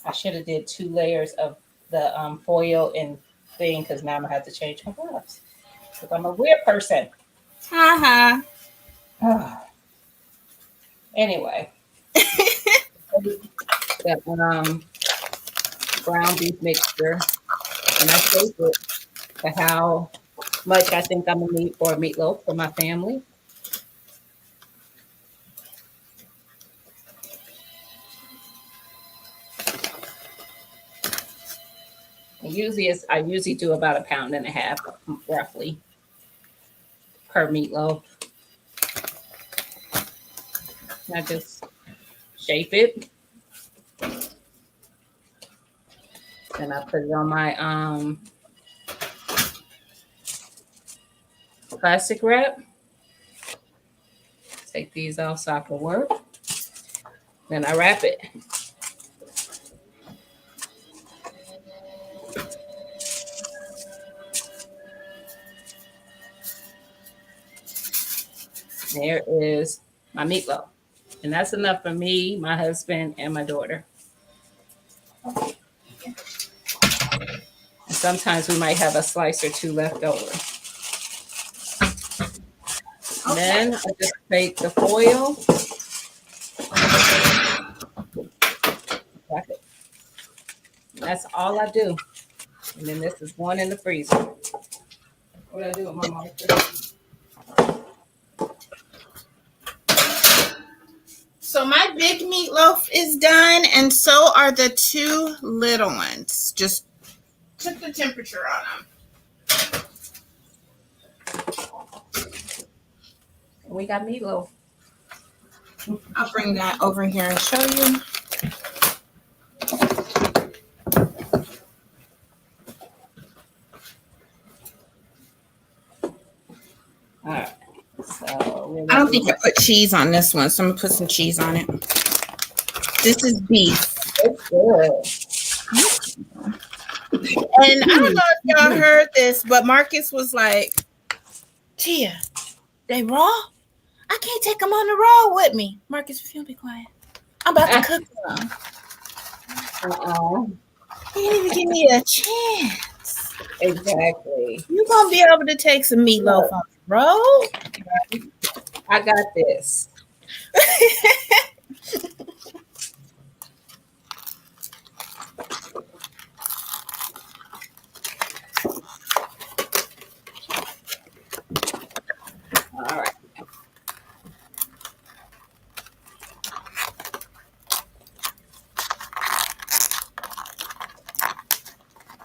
I should have did 2 layers of the foil and thing because now I'm gonna have to change my gloves because I'm a weird person. Uh-huh. Anyway, that ground beef mixture, and I shape it to how much I think I'm gonna need for a meatloaf for my family. And usually, I usually do about a pound and a half, roughly, per meatloaf. And I just shape it, and I put it on my plastic wrap. Take these off so I can work. Then I wrap it. There is my meatloaf. And that's enough for me, my husband, and my daughter. And sometimes we might have a slice or two left over. Then I just take the foil, wrap it. That's all I do. And then this is one in the freezer. What do I do with my marker? So my big meatloaf is done, and so are the two little ones. Just took the temperature on them. And we got meatloaf. I'll bring that over here and show you. All right. So I don't think I put cheese on this one, so I'm gonna put some cheese on it. This is beef. it's good. And I don't know if y'all heard this, but Marcus was like, Tia, they raw? I can't take them on the road with me. Marcus, if you don't be quiet. I'm about to cook them. Uh-uh. You didn't even give me a chance. Exactly. You gonna be able to take some meatloaf on the road? I got this. All right.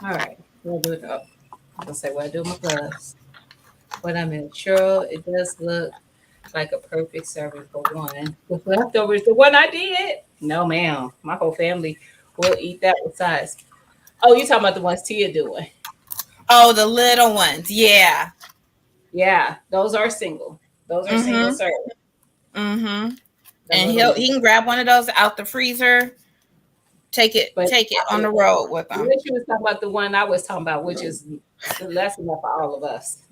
All right. We'll do it up. I'm gonna say what I do with my gloves. But I mean, sure, it does look like a perfect serving for one. With leftovers, the one I did. No, ma'am. My whole family will eat that with size. Oh, you talking about the ones Tia doing? Oh, the little ones. Yeah. Yeah, those are single. Those are single Mm-hmm. serve. Mm-hmm. The And little he ones. can grab one of those out the freezer, But take it on I the road with him. wish you was talking about the one I was talking about, which is less enough for all of us.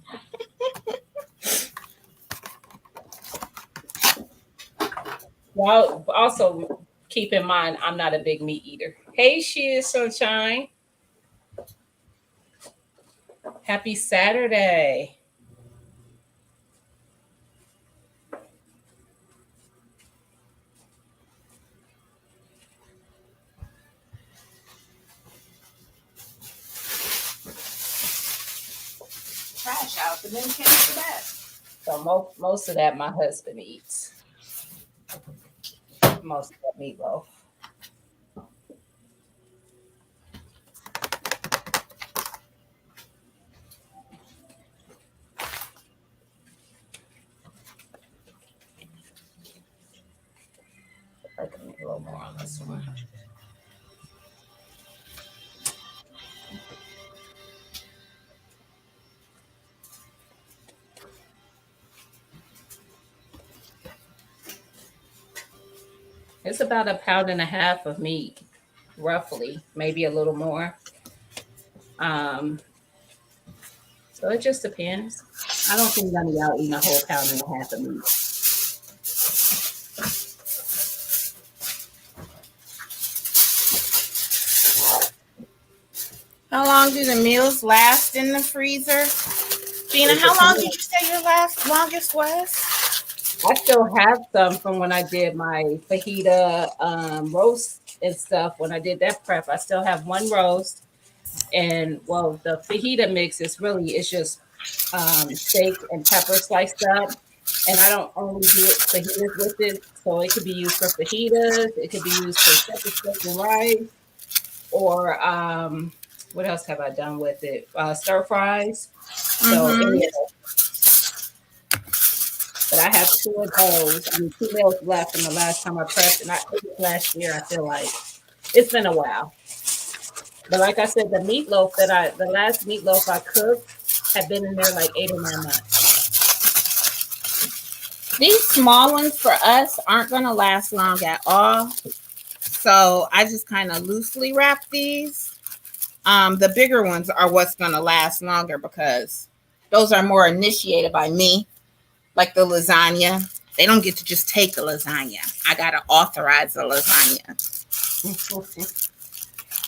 Well, also keep in mind, I'm not a big meat eater. Hey, she is Sunshine. Happy Saturday. and then change to that. So most of that my husband eats. Most of that meatloaf. I can make a little more on this one. It's about a pound and a half of meat, roughly, maybe a little more. Um, so it just depends. I don't think none of y'all eating a whole pound and a half of meat. How long do the meals last in the freezer? Gina, how long did you say your longest was? I still have some from when I did my fajita roast and stuff. When I did that prep, I still have one roast. And well, the fajita mix is really, it's just steak and pepper sliced up. And I don't only do it fajitas with it. So it could be used for fajitas. It could be used for shepherd's steak and rice. Or what else have I done with it? Stir fries. So any of those. But I have two of those. I mean, 2 meals left from the last time I prepped, and I ate it last year. I feel like it's been a while. But like I said, the last meatloaf I cooked had been in there like 8 or 9 months. These small ones for us aren't going to last long at all. So I just kind of loosely wrap these. The bigger ones are what's going to last longer because those are more initiated by me, like the lasagna. They don't get to just take the lasagna. I got to authorize the lasagna.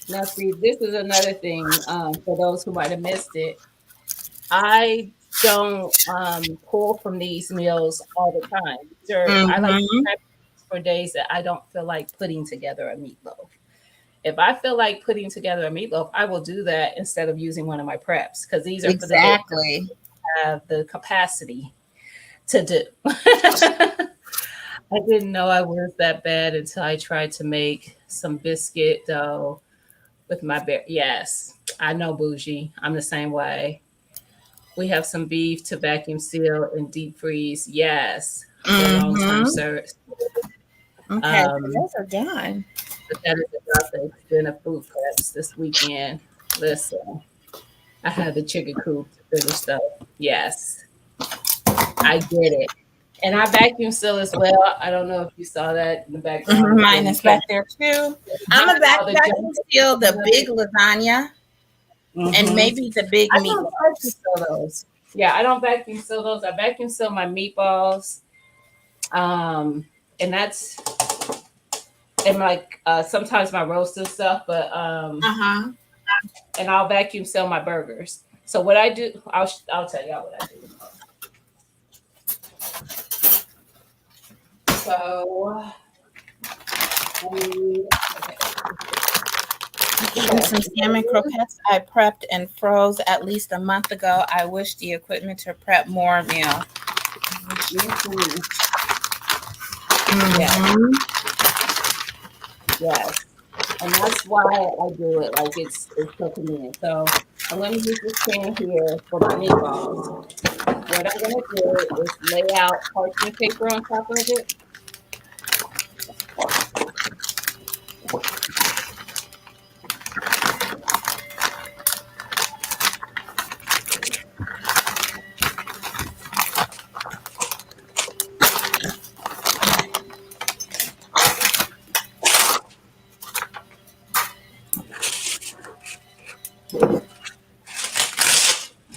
Now, see, this is another thing for those who might have missed it. I don't pull from these meals all the time. I like to prep for days that I don't feel like putting together a meatloaf. If I feel like putting together a meatloaf, I will do that instead of using one of my preps because these are for the days I have the capacity to do. I didn't know I was that bad until I tried to make some biscuit dough with my bear. Yes, I know, bougie. I'm the same way. We have some beef to vacuum seal and deep freeze. Yes, for long-term service. Okay, those are done. But that is about the extent of food preps this weekend. Listen, I had the chicken coop to finish stuff. Yes, I get it. And I vacuum seal as well. I don't know if you saw that in the background. Mine is back there too. I'm a vacuum seal the big lasagna and maybe the big meatballs. Yeah, I don't vacuum seal those. I vacuum seal my meatballs. And that's and like sometimes my roasted stuff, but and I'll vacuum seal my burgers. So what I do, I'll tell y'all what I do. So some salmon croquettes I prepped and froze at least a month ago. I wish the equipment to prep more meal. Yes. And that's why I do it like it's cooking in. So I'm going to use this pan here for my meatballs. What I'm going to do is lay out parchment paper on top of it.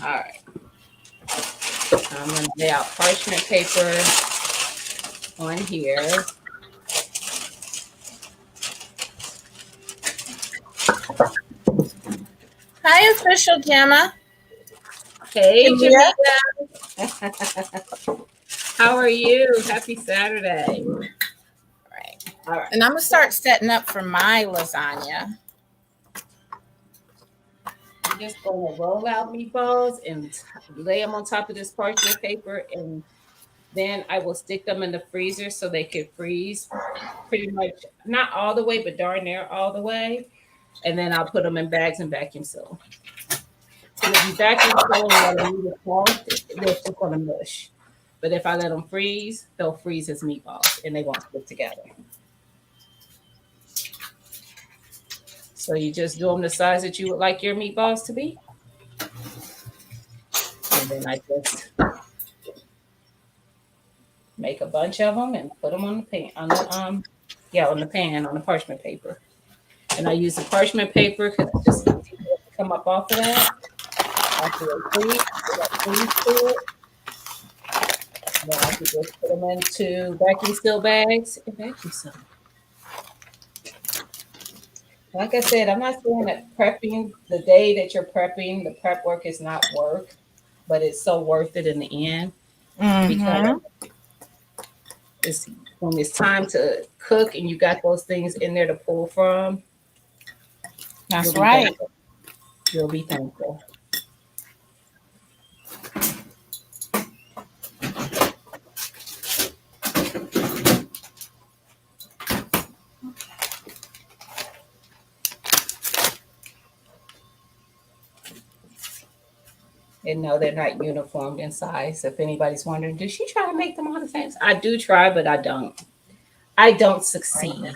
All right. I'm going to lay out parchment paper on here. Hi, official Gemma. Hey, Jamaica. How are you? Happy Saturday. All right. And I'm going to start setting up for my lasagna. just going to roll out meatballs and lay them on top of this parchment paper, and then I will stick them in the freezer so they can freeze pretty much not all the way, but darn near all the way. And then I'll put them in bags and vacuum seal. Because if you vacuum seal them and let them leave it soft, they're just going to mush. But if I let them freeze, they'll freeze as meatballs and they won't stick together. So you just do them the size that you would like your meatballs to be. And then I just make a bunch of them and put them on the pan, on the on the pan, on the parchment paper. And I use the parchment paper because I just want people to come up off of that after they freeze, freeze to it. And then I can just put them into vacuum seal bags and vacuum seal. Like I said, I'm not saying that prepping the day that you're prepping, the prep work is not work, but it's so worth it in the end because it's when it's time to cook and you got those things in there to pull from. That's right. Thankful. You'll be thankful. And no, they're not uniformed in size. If anybody's wondering, does she try to make them all the same? I do try, but I don't. I don't succeed.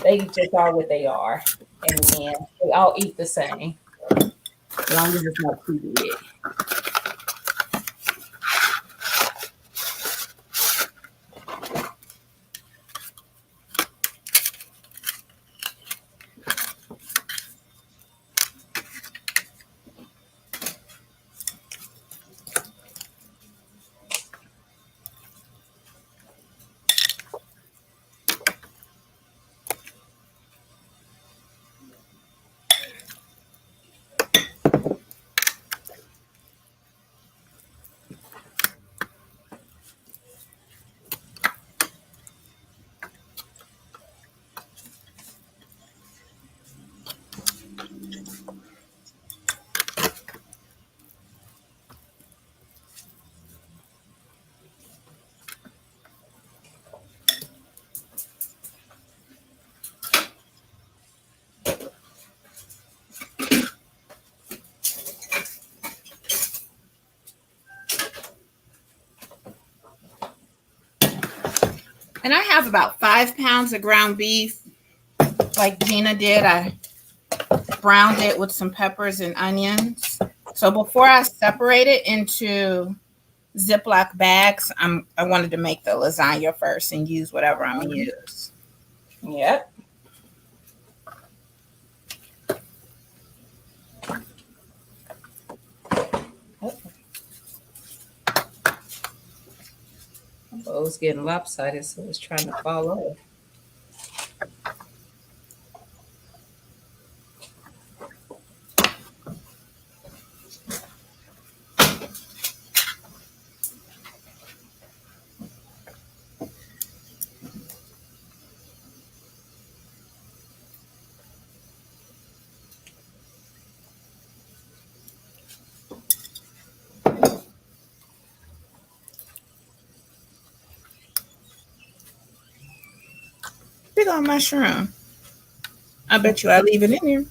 They just are what they are. In the end, they all eat the same. As long as it's not too big. And I have about 5 pounds of ground beef, like Gina did. I browned it with some peppers and onions. So before I separate it into Ziploc bags, I wanted to make the lasagna first and use whatever I'm gonna use. Yep. Oh, it's getting lopsided, so it's trying to fall off. Big on mushroom. I bet you I leave it in here.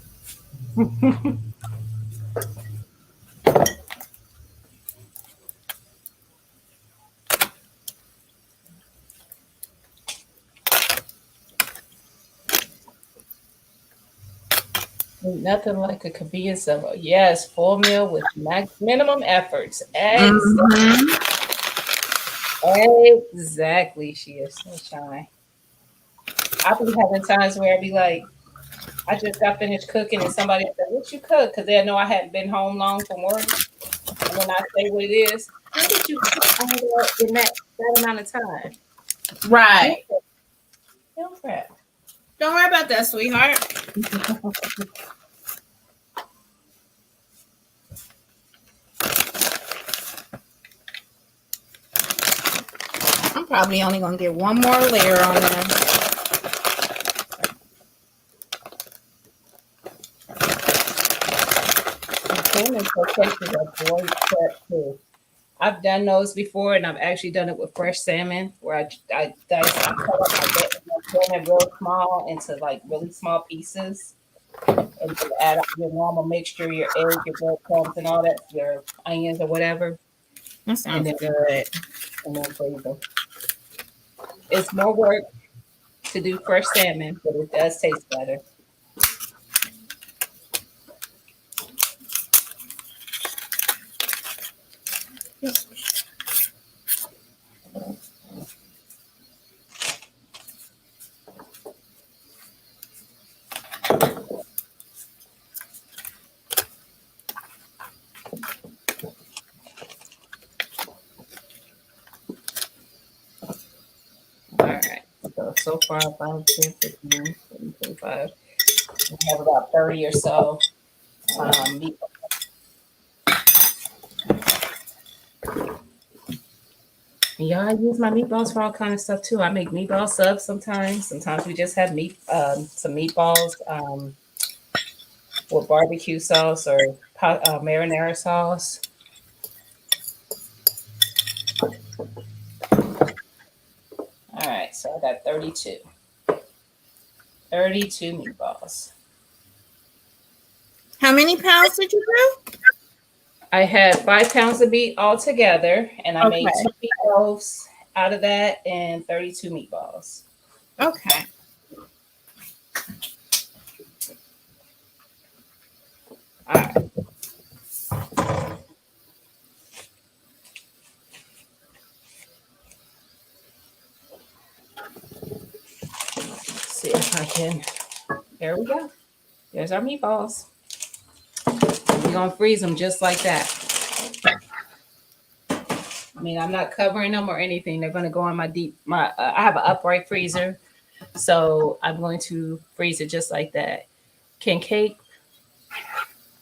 Nothing like a convenience of a full meal with minimum efforts. Exactly. She is so shy. I've been having times where I'd be like, I just got finished cooking, and somebody said, "What you cook?" Because they know I hadn't been home long from work. And when I say what it is, how did you cook all that in that amount of time? Right. No crap. Don't worry about that, sweetheart. I'm probably only gonna get one more layer on there. salmon croquettes is a great prep too. I've done those before, and I've actually done it with fresh salmon, where I cut up my salmon real small into like really small pieces, and then add up your normal mixture, your egg, your breadcrumbs, and all that, your onions or whatever, That and sounds then good. freeze them. It's more work to do fresh salmon, but it does taste better. All right. So far, 5, 10, 15, 20, 25. We have about 30 or so meat. Yeah, I use my meatballs for all kind of stuff too. I make meatball subs sometimes. Sometimes we just have some meatballs with barbecue sauce or marinara sauce. All right, so I got 32. 32 meatballs. How many pounds did you I had 5 pounds of meat altogether, and I do? made two Okay. meatloaves out of that and 32 meatballs. Okay. All right. Let's see if I can. There we go. There's our meatballs. We're gonna freeze them just like that. I mean, I'm not covering them or anything. They're gonna go on my. I have an upright freezer, so I'm going to freeze it just like that. Can cake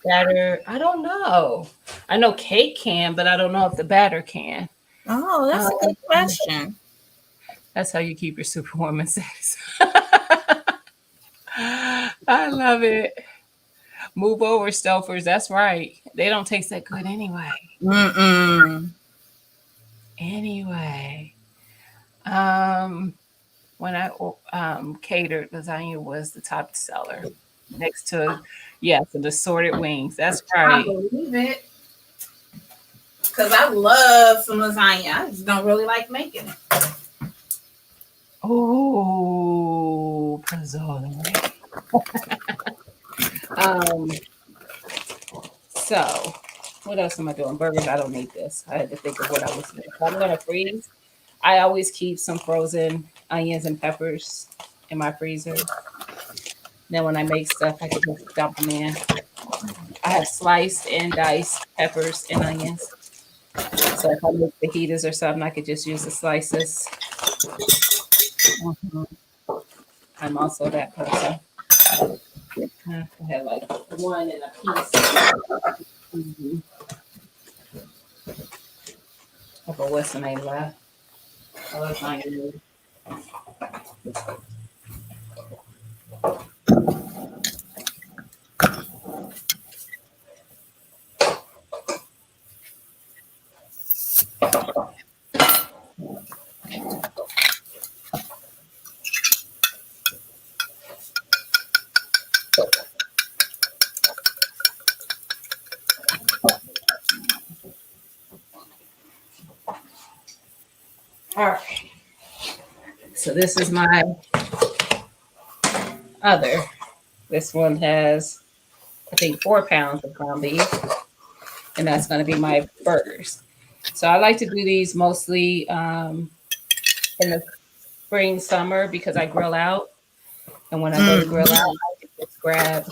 batter? I don't know. I know cake can, but I don't know if the batter can. Oh, that's a Um, good question. that's how you keep your super warm and satisfied. I love it. Move over, Stofers. That's right. They don't taste that good anyway. Mm-mm. Anyway, um, when I catered, lasagna was the top seller next to, yes, the assorted wings. That's I right. believe it. Because I love some lasagna. I just don't really like making it. Oh, Pizzoli. um, so what else am I doing? Burgers. I don't need this. I had to think of what I was doing. So I'm gonna freeze. I always keep some frozen onions and peppers in my freezer. Then when I make stuff, I can just dump them in. I have sliced and diced peppers and onions. So if I make fajitas or something, I could just use the slices. Mhm. I'm also that person. I had like one and a piece. Mhm. But what's the name left? Oh, that's not good. All right. So this is my other. This one has, I think, 4 pounds of ground beef, and that's going to be my burgers. So I like to do these mostly in the spring, summer because I grill out. And when I go to grill out, Mm-hmm. I can just grab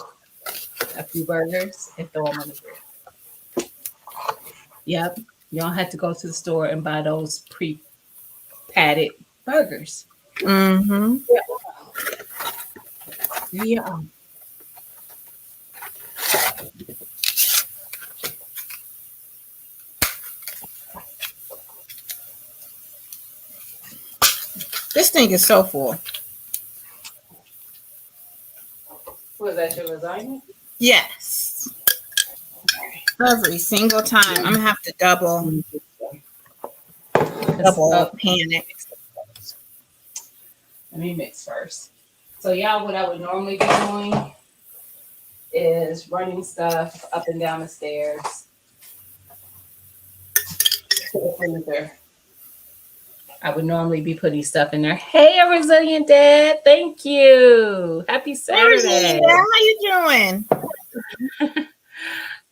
a few burgers and throw them on the grill. Yep. You don't have to go to the store and buy those pre-patted burgers. Mm-hmm. Yeah. This thing is so full. Was that your lasagna? Yes. Every single time. I'm gonna have to double Because double pan it. let me mix first. So y'all, what I would normally be doing is running stuff up and down the stairs to the freezer. I would normally be putting stuff in there. Hey, a resilient dad. Thank you. Happy Hey Saturday. Rosita, how you doing?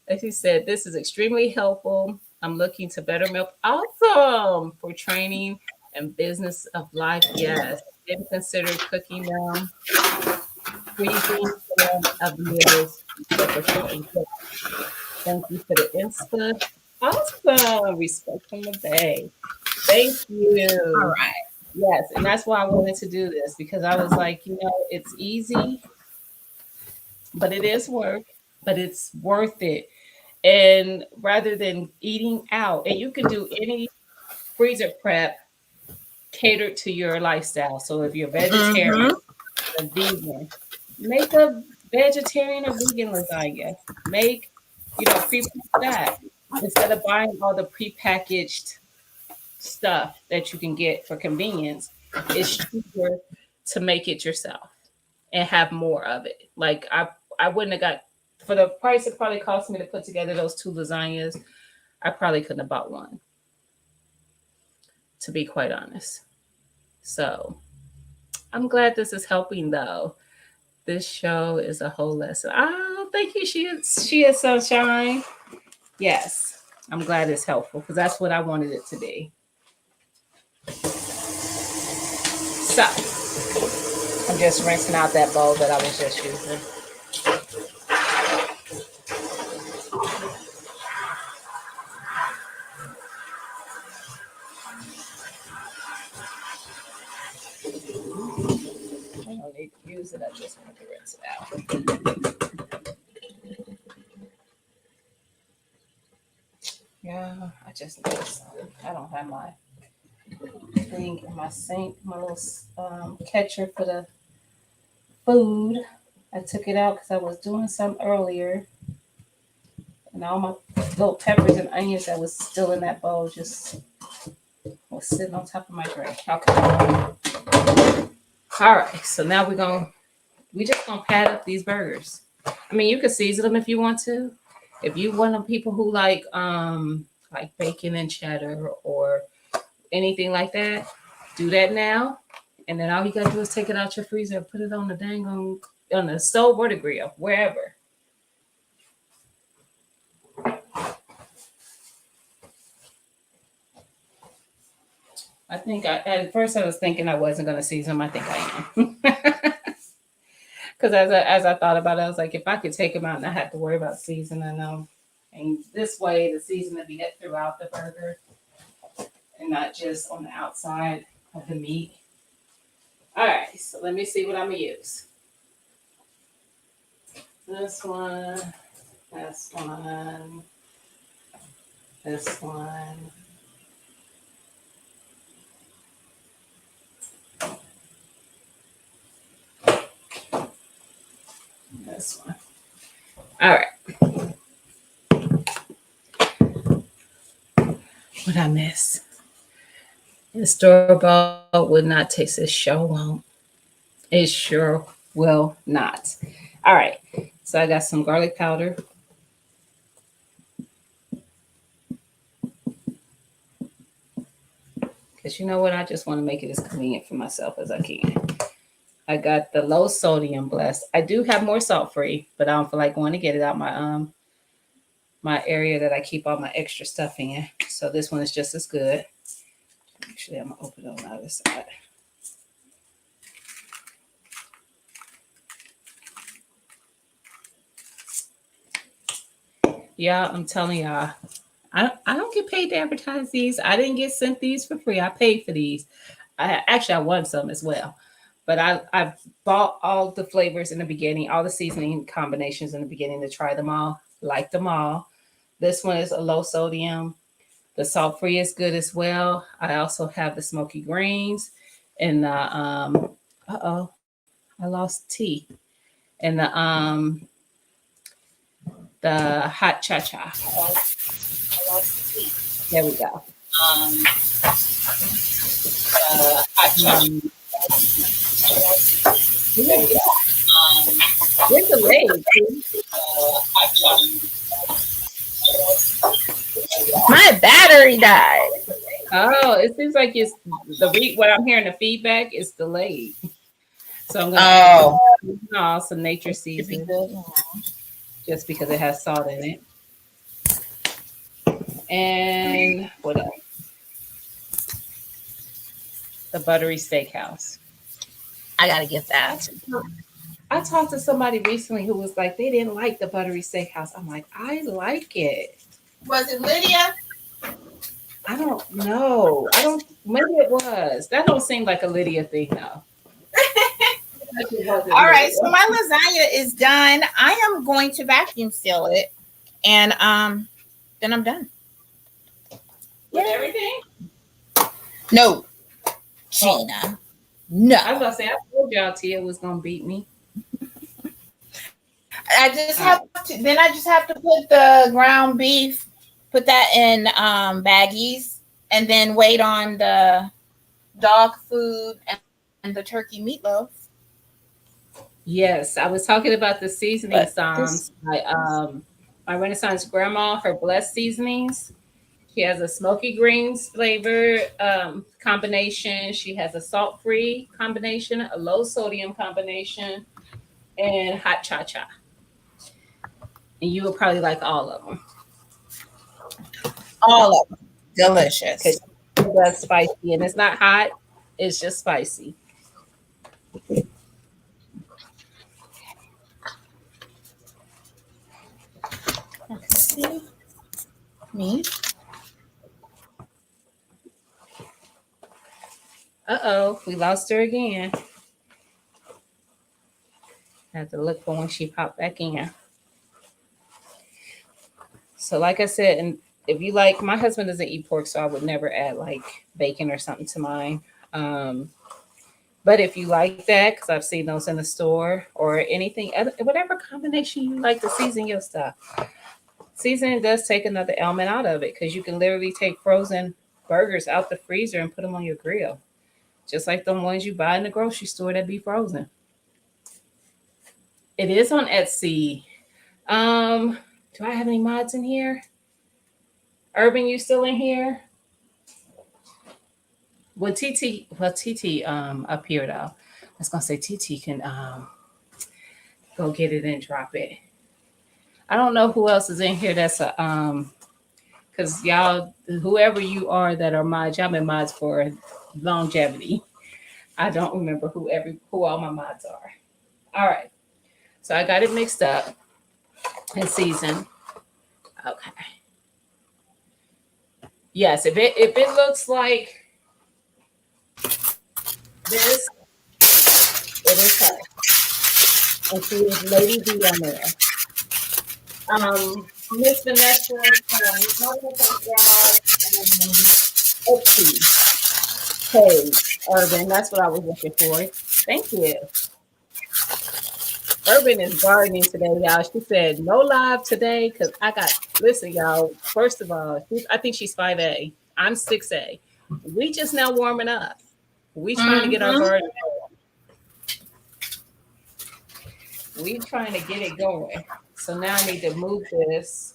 As he said, this is extremely helpful. I'm looking to better milk. Awesome. For training and business of life. Yes. Didn't consider cooking now. Freezing of meals. For cooking. Thank you for the input. Awesome. Respect from the Bay. Thank All you. right. Yes, and that's why I wanted to do this because I was like, it's easy, but it is work, but it's worth it. And rather than eating out, and you can do any freezer prep catered to your lifestyle. So if you're vegetarian, Mm-hmm. a vegan, make a vegetarian or vegan lasagna. Make, pre that instead of buying all the prepackaged stuff that you can get for convenience. It's cheaper to make it yourself and have more of it. Like I wouldn't have got for the price it probably cost me to put together those two lasagnas. I probably couldn't have bought one, to be quite honest. So I'm glad this is helping though. This show is a whole lesson. Oh, thank you. She is sunshine. Yes. I'm glad it's helpful because that's what I wanted it to be. So I'm just rinsing out that bowl that I was just using. I don't need to use it. I just want to rinse it out. Yeah, I just need some. I don't have my thing in my sink, my little catcher for the food. I took it out because I was doing some earlier, and all my little peppers and onions that was still in that bowl just was sitting on top of my drink. Okay. All right. So now we just gonna pat up these burgers. I mean, you can season them if you want to. If you one of the people who like bacon and cheddar or anything like that, do that now. And then all you gotta do is take it out your freezer and put it on the dang on the stove or the grill, wherever. I think at first I was thinking I wasn't gonna season them. I think I am. Because as I thought about it, I was like, if I could take them out and not have to worry about seasoning them, and this way the seasoning would be throughout the burger and not just on the outside of the meat. All right, so let me see what I'm gonna use. This one, this one, this one. This one. All right. What I miss? The store bought would not taste. It sure won't. It sure will not. All right. So I got some garlic powder. Because you know what? I just want to make it as convenient for myself as I can. I got the low sodium blessed. I do have more salt free, but I don't feel like going to get it out my area that I keep all my extra stuff in. So this one is just as good. Actually, I'm gonna open it on the other side. Yeah, I'm telling y'all, I don't get paid to advertise these. I didn't get sent these for free. I paid for these. I won some as well. But I've bought all the flavors in the beginning, all the seasoning combinations in the beginning to try them all, like them all. This one is a low sodium. The salt free is good as well. I also have the smoky greens and the I lost tea. And the the hot cha-cha. There we go. Um, hot chocolate. Um, yeah, we're delayed. See? Hot chocolate. My battery died. Oh, it seems like it's what I'm hearing, the feedback is delayed. So I'm gonna add Oh, some nature should be seasoning good now. just because it has salt in it. And what else? The buttery steakhouse. I gotta get that. I talked to somebody recently who was like, they didn't like the buttery steakhouse. I'm like, I like it. Was it Lydia? I don't know. I don't. Maybe it was. That don't seem like a Lydia thing though. It wasn't All right, Lydia. so my lasagna is done. I am going to vacuum seal it, and then I'm done. With everything? No, Gina. No. I was gonna say I told y'all Tia was gonna beat me. I just have to. Then I just have to put the ground beef, put that in baggies, and then wait on the dog food and the turkey meatloaf. Yes, I was talking about the seasoning But psalms. My Renaissance grandma, her blessed seasonings. She has a smoky greens flavor combination. She has a salt free combination, a low sodium combination, and hot cha cha. And you will probably like all of them all of them because delicious. that's spicy and it's not hot. It's just spicy. See me? We lost her again. I have to look for when she popped back in. So, like I said, and if you like, my husband doesn't eat pork, so I would never add like bacon or something to mine. Um, but if you like that, because I've seen those in the store or anything, whatever combination you like to season your stuff, seasoning does take another element out of it because you can literally take frozen burgers out the freezer and put them on your grill, just like the ones you buy in the grocery store that be frozen. It is on Etsy. Um, do I have any mods in here? Urban, you still in here? TT up here though. I was gonna say TT can go get it and drop it. I don't know who else is in here that's a because y'all, whoever you are that are mods, y'all been mods for longevity. I don't remember who all my mods are. All right. So I got it mixed up and seasoned. Okay. Yes, if it looks like this, it is her. And she is Lady D on there. Miss Vanessa from Etsy page, Urban. That's what I was looking for. Thank you. Urban is gardening today, y'all. She said no live today because listen, y'all. First of all, I think she's 5A. I'm 6A. We just now warming up. We trying to get our garden going. We trying to get it going. So now I need to move this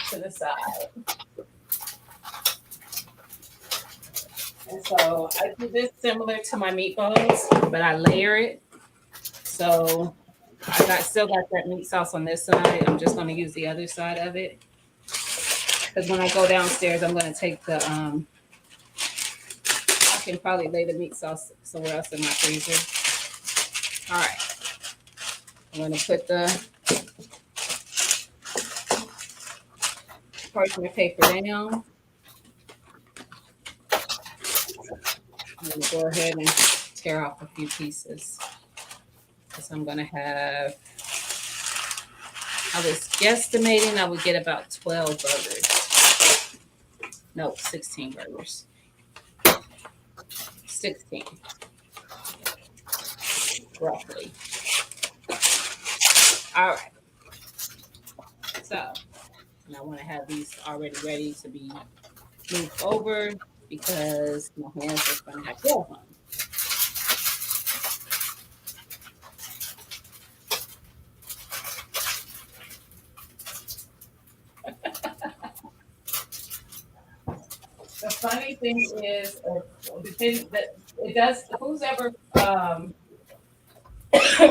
to the side. And so I do this similar to my meatballs, but I layer it. So still got that meat sauce on this side. I'm just going to use the other side of it. Because when I go downstairs, I'm going to take I can probably lay the meat sauce somewhere else in my freezer. All right. I'm going to put the parchment paper down. I'm going to go ahead and tear off a few pieces. Because I'm going to have, I was guesstimating I would get about 12 burgers. No, 16 burgers. 16. Roughly. All right. so. And I want to have these already ready to be moved over because my hands are going to have gloves on. The funny thing is, that it does. Who's ever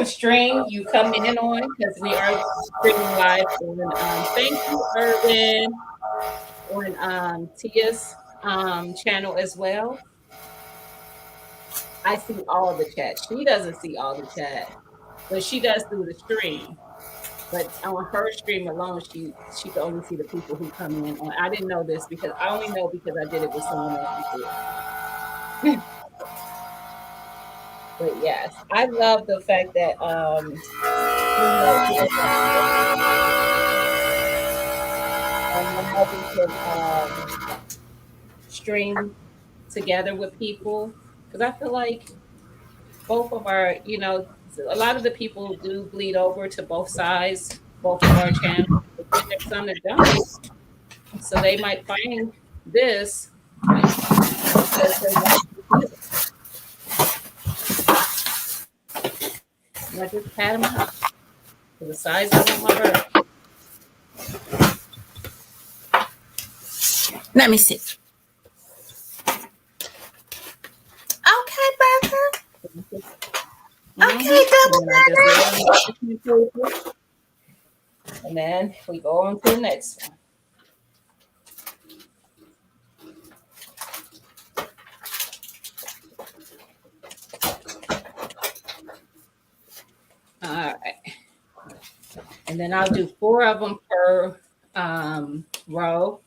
stream you come in on because we are streaming live on thank you Urban on Tia's channel as well. I see all the chat. She doesn't see all the chat, but she does through the stream. But on her stream alone, she can only see the people who come in. On I didn't know this because I only know because I did it with someone else before. But yes, I love the fact that my husband can stream together with people because I feel like both of our, a lot of the people do bleed over to both sides, both of our channels. But then there's some that don't, so they might find this because they like it. And I just pat them out to the size I want my bird. Let me see. Okay, Burger. Okay, double burger. And then we go on to the next one. All right. And then I'll do 4 of them per row.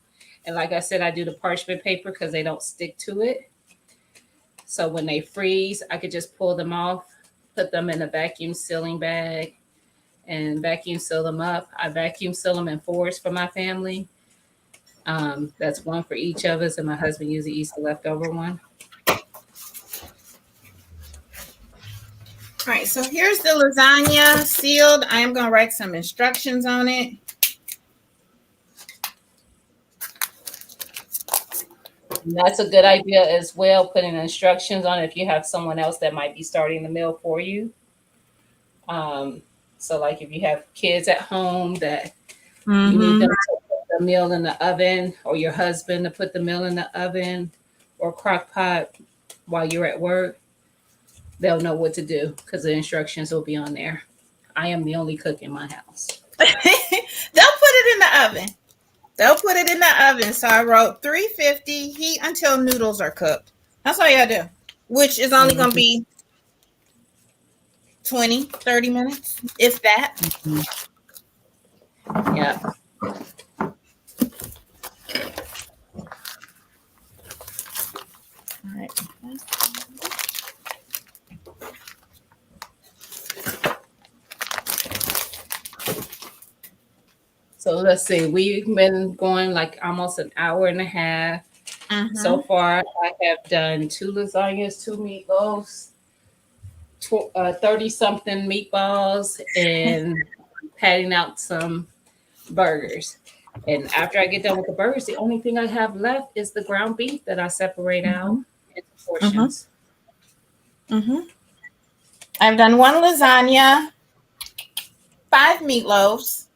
And like I said, I do the parchment paper because they don't stick to it. So when they freeze, I could just pull them off, put them in a vacuum sealing bag, and vacuum seal them up. I vacuum seal them in 4s for my family. That's 1 for each of us, and my husband usually eats the leftover one. All right, so here's the lasagna sealed. I am going to write some instructions on it. And that's a good idea as well, putting instructions on it if you have someone else that might be starting the meal for you. So like if you have kids at home that you need them to put the meal in the oven, or your husband to put the meal in the oven or crock pot while you're at work, they'll know what to do because the instructions will be on there. I am the only cook in my house. They'll put it in the oven. They'll put it in the oven. So I wrote 350 heat until noodles are cooked. That's all you gotta do, which is only going to be 20, 30 minutes, if that. Yeah. All right. So let's see. We've been going like almost an hour and a half. So far, I have done 2 lasagnas, 2 meatloaves, 30-something meatballs, and patting out some burgers. And after I get done with the burgers, the only thing I have left is the ground beef that I separate out into portions. I've done 1 lasagna, 5 meatloaves.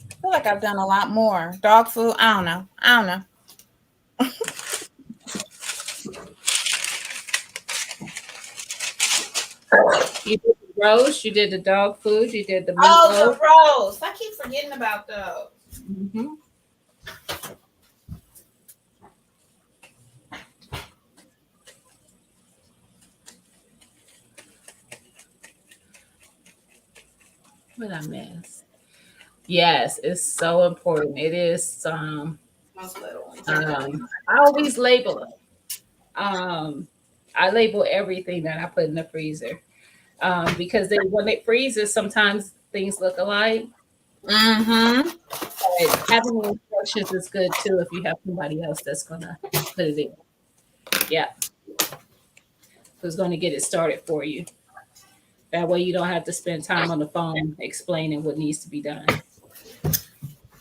I feel like I've done a lot more. Dog food, I don't know. You did the roast, you did the dog food, you did the meatloaf. Oh, the roast. I keep forgetting about those. What I miss? Yes, it's so important. It is. I always label them. I label everything that I put in the freezer because when it freezes, sometimes things look alike. But having the instructions is good too if you have somebody else that's gonna put it in. Yeah, who's gonna get it started for you. That way you don't have to spend time on the phone explaining what needs to be done.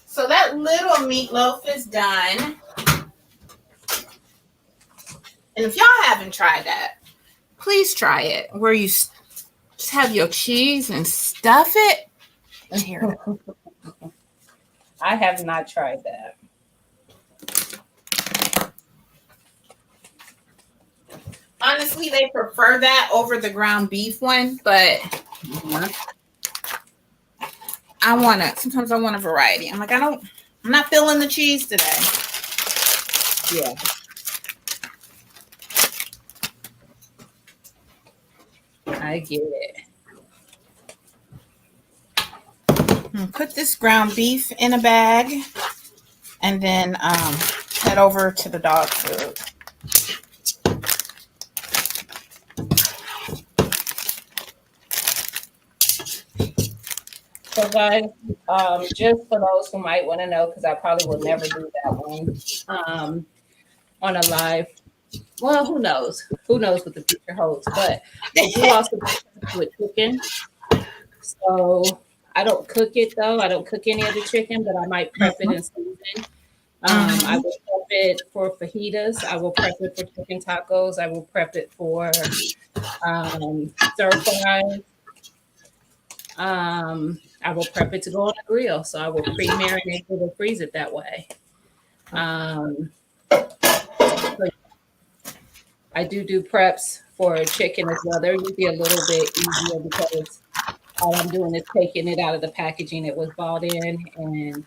So that little meatloaf is done. And if y'all haven't tried that, please try it. Where you just have your cheese and stuff it. Here. I have not tried that. Honestly, they prefer that over the ground beef one, but sometimes I want a variety. I'm like, I'm not feeling the cheese today. Yeah. I get it. Put this ground beef in a bag and then head over to the dog food. So guys, just for those who might want to know, because I probably will never do that one on a live. Well, who knows? Who knows what the future holds? But I do also with chicken. So I don't cook it though. I don't cook any of the chicken, but I might prep it and season. I will prep it for fajitas. I will prep it for chicken tacos. I will prep it for stir fries. I will prep it to go on a grill. So I will pre-marinate it and freeze it that way. So I do preps for chicken as well. They're usually a little bit easier because all I'm doing is taking it out of the packaging it was bought in and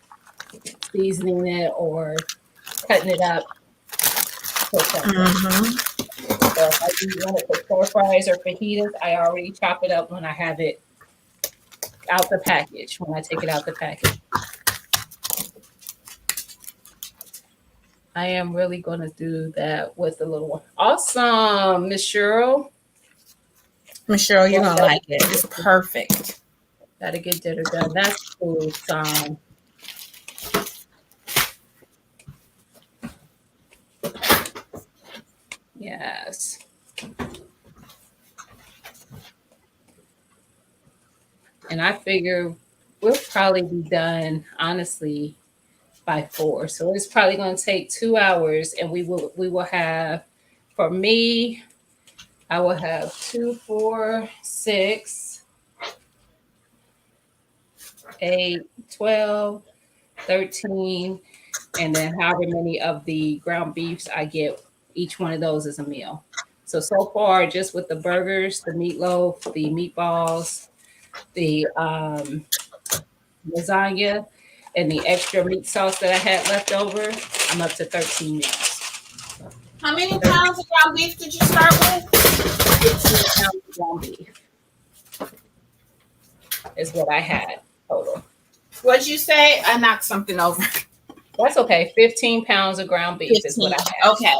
seasoning it or cutting it up. So if I do want it for stir fries or fajitas, I already chop it up when I have it out the package, when I take it out the package. I am really going to do that with the little one. Awesome, Miss Cheryl. Miss Cheryl, you're going to like it. It's perfect. Gotta get dinner done. That's cool, son. Yes. And I figure we'll probably be done, honestly, by 4. So it's probably going to take 2 hours, and we will have, for me, I will have 2, 4, 6, 8, 12, 13, and then however many of the ground beefs I get, each one of those is a meal. So far, just with the burgers, the meatloaf, the meatballs, the lasagna, and the extra meat sauce that I had left over, I'm up to 13 meals. How many pounds of ground beef did you start with? 15 pounds of ground beef is what I had total. What'd you say? I knocked something over. That's okay. 15 pounds of ground beef 15. Is what I had. Okay.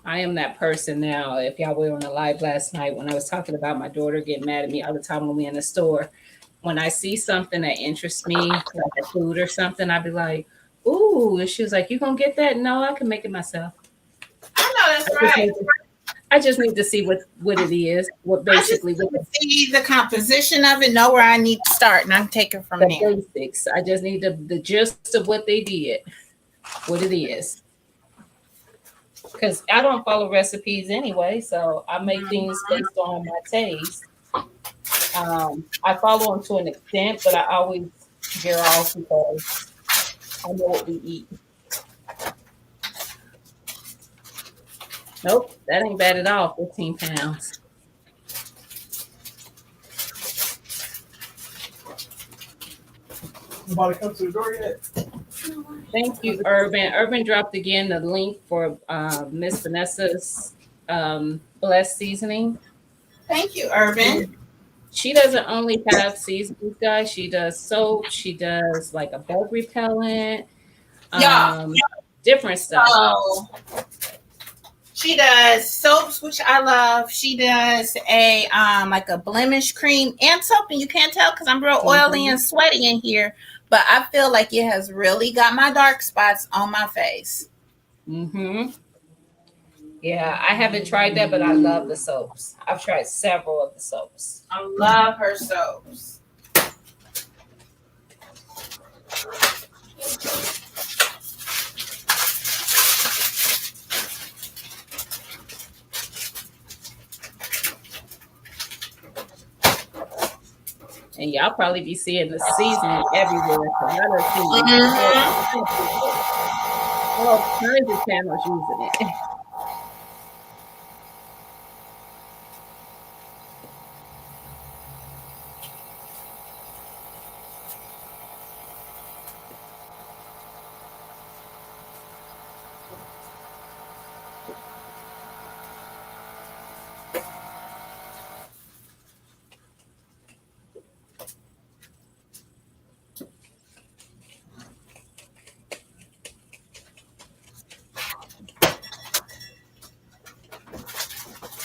I am that person now. If y'all were on the live last night when I was talking about my daughter getting mad at me all the time when we in the store, when I see something that interests me, like a food or something, I'd be like, ooh. And she was like, you gonna get that? No, I can make it myself. I know that's right. I just need to see what it is. What basically see the composition of it, know where I need to start, and I can take it from there. Basics. I just need the gist of what they did, what it is. Because I don't follow recipes anyway, so I make things based on my taste. I follow them to an extent, but I always veer off because I know what we eat. Nope, that ain't bad at all. 15 pounds. Nobody come to the door yet? Thank you, Urban. Urban dropped again the link for Miss Vanessa's blessed seasoning. Thank you, Urban. She doesn't only have seasonings, guys. She does soap. She does like a bug repellent. Different stuff. So She does soaps, which I love. She does a like a blemish cream and soap, and you can't tell because I'm real oily Mhm. and sweaty in here. But I feel like it has really got my dark spots on my face. Mhm. Yeah, I haven't tried that, but I love the soaps. I've tried several of the soaps. I love her soaps. And y'all probably be seeing the seasoning everywhere. So I done seen Mm-hmm. all kinds of channels using it.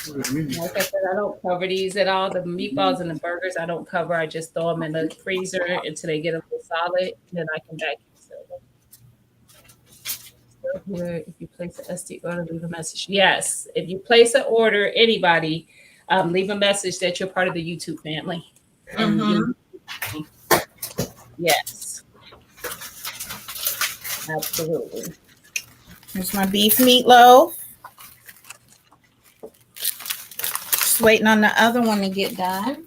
Like I said, I don't cover these at all. The meatballs and the burgers, I don't cover. I just throw them in the freezer until they get a little solid. Then I can vacuum seal them. So here, if you place an SD order, leave a message. Yes, if you place an order, anybody, leave a message that you're part of the YouTube family, and Mm-hmm. you. Yes, absolutely. Here's my beef meatloaf. Just waiting on the other one to get done.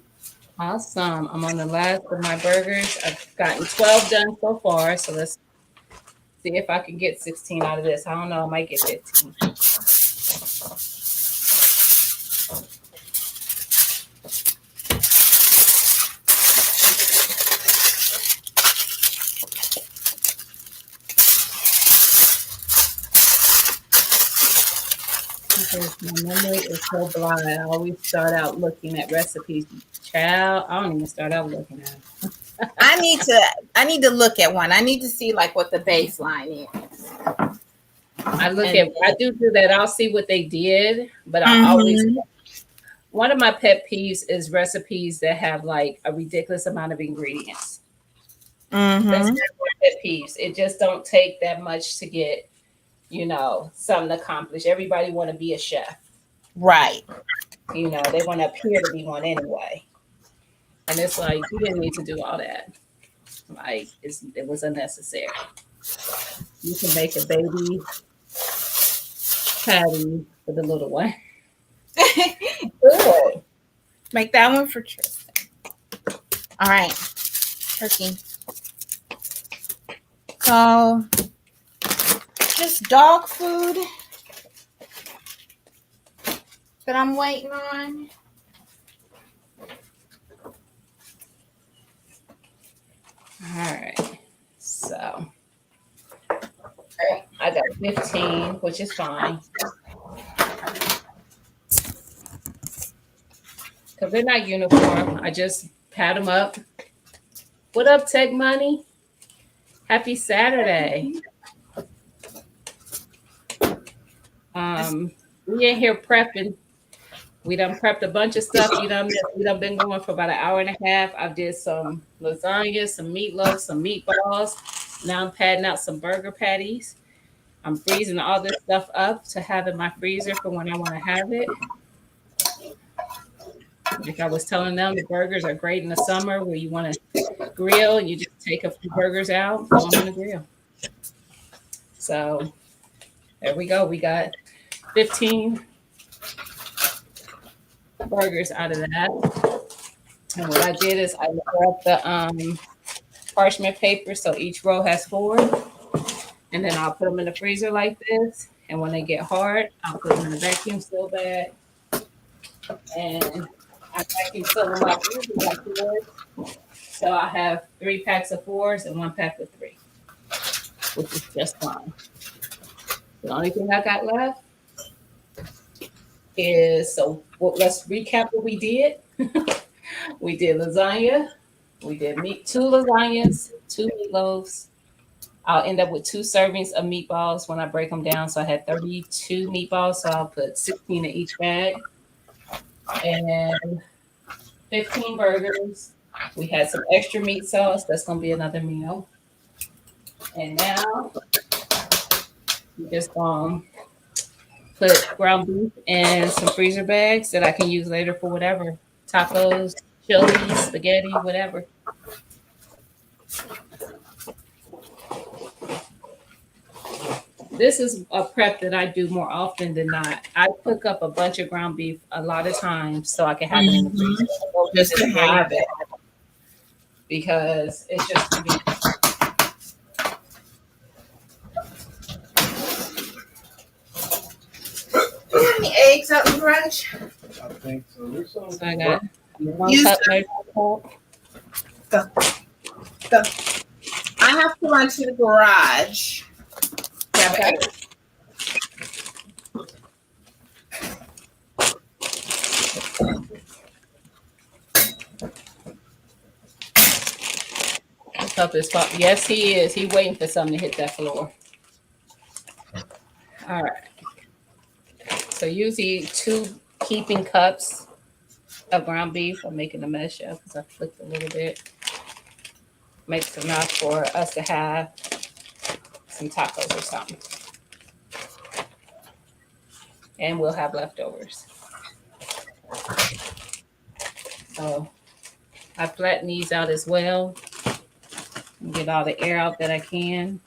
Awesome. I'm on the last of my burgers. I've gotten 12 done so far. So let's see if I can get 16 out of this. I don't know. I might get 15. Because my memory is so blind. I always start out looking at recipes. Child, I don't even start out looking at them. I need to look at one. I need to see like what the baseline is. And I do that. I'll see what they did, but I always, mm-hmm. one of my pet peeves is recipes that have like a ridiculous amount of ingredients. That's Mm-hmm. one of my pet peeves. It just don't take that much to get, something accomplished. Everybody want to be a chef. Right. They want to appear to be one anyway. And it's like, you didn't need to do all that. Like, it was unnecessary. You can make a baby patty for the little one. Good. Make that one for Tristan. All right. Turkey. So just dog food that I'm waiting on. All right. So I got 15, which is fine. Because they're not uniform. I just pat them up. What up, Tech Money? Happy Saturday. We in here prepping. We done prepped a bunch of stuff. We done been going for about an hour and a half. I did some lasagna, some meatloaf, some meatballs. Now I'm patting out some burger patties. I'm freezing all this stuff up to have in my freezer for when I want to have it. Like I was telling them, the burgers are great in the summer where you want to grill and you just take a few burgers out, throw them on the grill. So there we go. We got 15 burgers out of that. And what I did is I wrapped the parchment paper so each row has 4. And then I'll put them in the freezer like this. And when they get hard, I'll put them in the vacuum seal bag. And I vacuum seal them up usually like 4. So I have 3 packs of 4s and 1 pack of 3, which is just fine. The only thing I got left is let's recap what we did. We did lasagna. We did 2 lasagnas, 2 meatloaves. I'll end up with 2 servings of meatballs when I break them down. So I had 32 meatballs, so I'll put 16 in each bag. And 15 burgers. We had some extra meat sauce. That's going to be another meal. And now we just put ground beef in some freezer bags that I can use later for whatever tacos, chili, spaghetti, whatever. This is a prep that I do more often than not. I cook up a bunch of ground beef a lot of times so I can have it in the freezer. Just to have it. Because it's just convenient. Do you have any eggs out in the garage? I think so. There's some. So I got one Use cup the- measure. Go. I have to run to the garage. Okay. Cup is fine. Yes, he is. He waiting for something to hit that floor. All right. So usually 2 heaping cups of ground beef. I'm making a mess up because I flipped a little bit. Makes enough for us to have some tacos or something. And we'll have leftovers. So I flatten these out as well. And get all the air out that I can.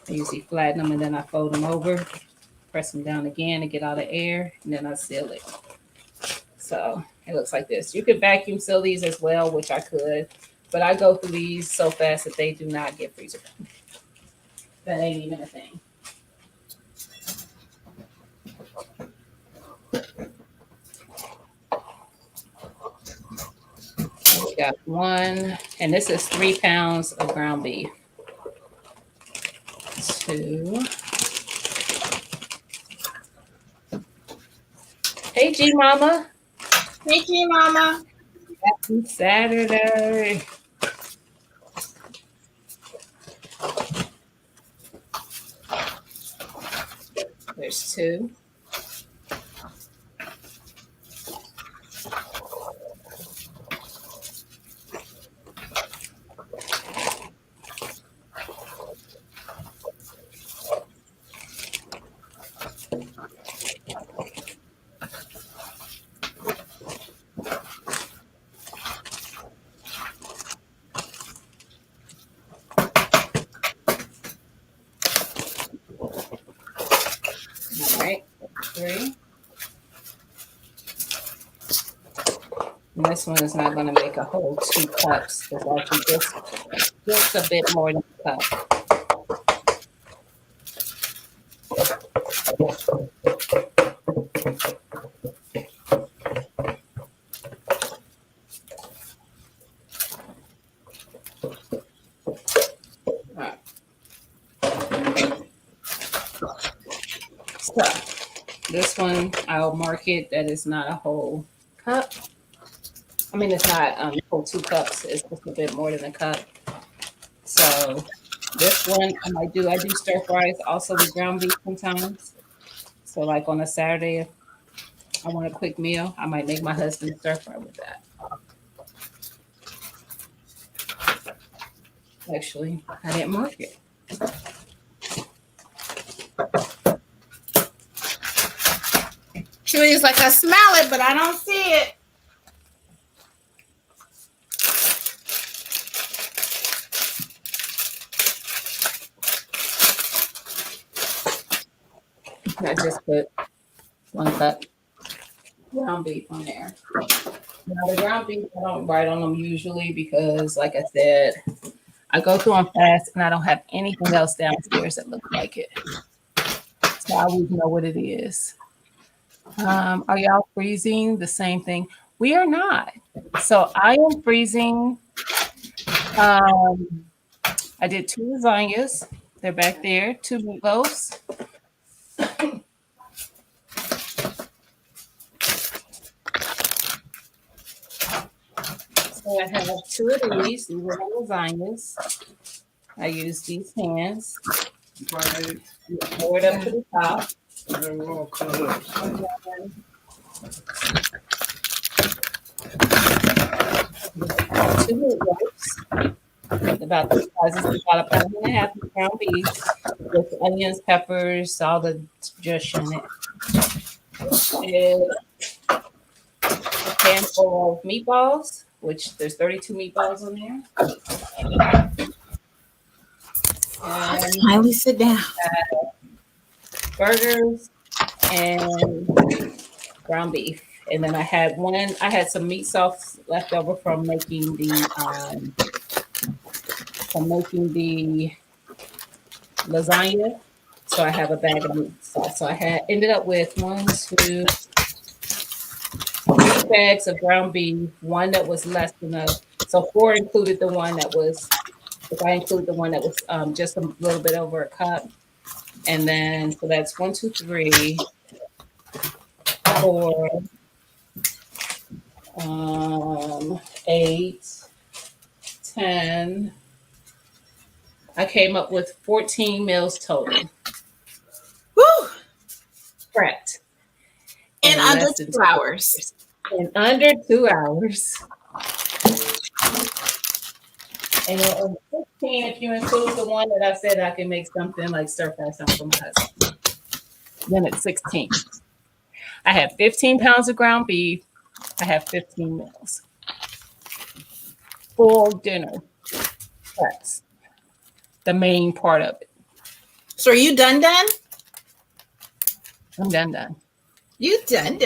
I usually flatten them and then I fold them over, press them down again to get all the air, and then I seal it. So it looks like this. You could vacuum seal these as well, which I could, but I go through these so fast that they do not get freezer bound. That ain't even a thing. We got one, and this is 3 pounds of ground beef. 2. Hey, G Mama. Thank you, Mama. Happy Saturday. There's 2. All right, 3. And this one is not going to make a whole 2 cups. It's actually just a bit more than a cup. So this one, I'll mark it that it's not a whole cup. I mean, it's not a whole 2 cups. It's just a bit more than a cup. So this one, I do stir fries also with ground beef sometimes. So like on a Saturday, if I want a quick meal, I might make my husband stir fry with that. Actually, I didn't mark it. Julie's like, I smell it, but I don't see it. I just put 1 cup ground beef on there. Now the ground beef, I don't write on them usually because, like I said, I go through them fast and I don't have anything else downstairs that looks like it. So I always know what it is. Are y'all freezing the same thing? We are not. So I am freezing. I did 2 lasagnas. They're back there. 2 meatloaves. So So I have two of these. These are my lasagnas. I use these hands. Right. Pour it up to the top. They're all cut up. And then two meatloaves, about the sizes of about a pound and a half of ground beef with onions, peppers, all the juice in it. And a pan full of meatballs, which there's 32 meatballs in there. And Smiley, sit down. burgers and ground beef. And then I had some meat sauce left over from making the lasagna. So I have a bag of meat sauce. So I had ended up with three bags of ground beef, one that was less than so four included the one that was, if I include the one that was just a little bit over a cup. And then, so that's 1, 2, 3, 4, 8, 10. I came up with 14 meals total. Woo! Correct. In under 2 hours. In under 2 hours. And 15, if you include the one that I said I can make something like stir fry something for my husband, then it's 16. I have 15 pounds of ground beef. I have 15 meals. Full dinner. That's the main part of it. So are you done? I'm done. You done.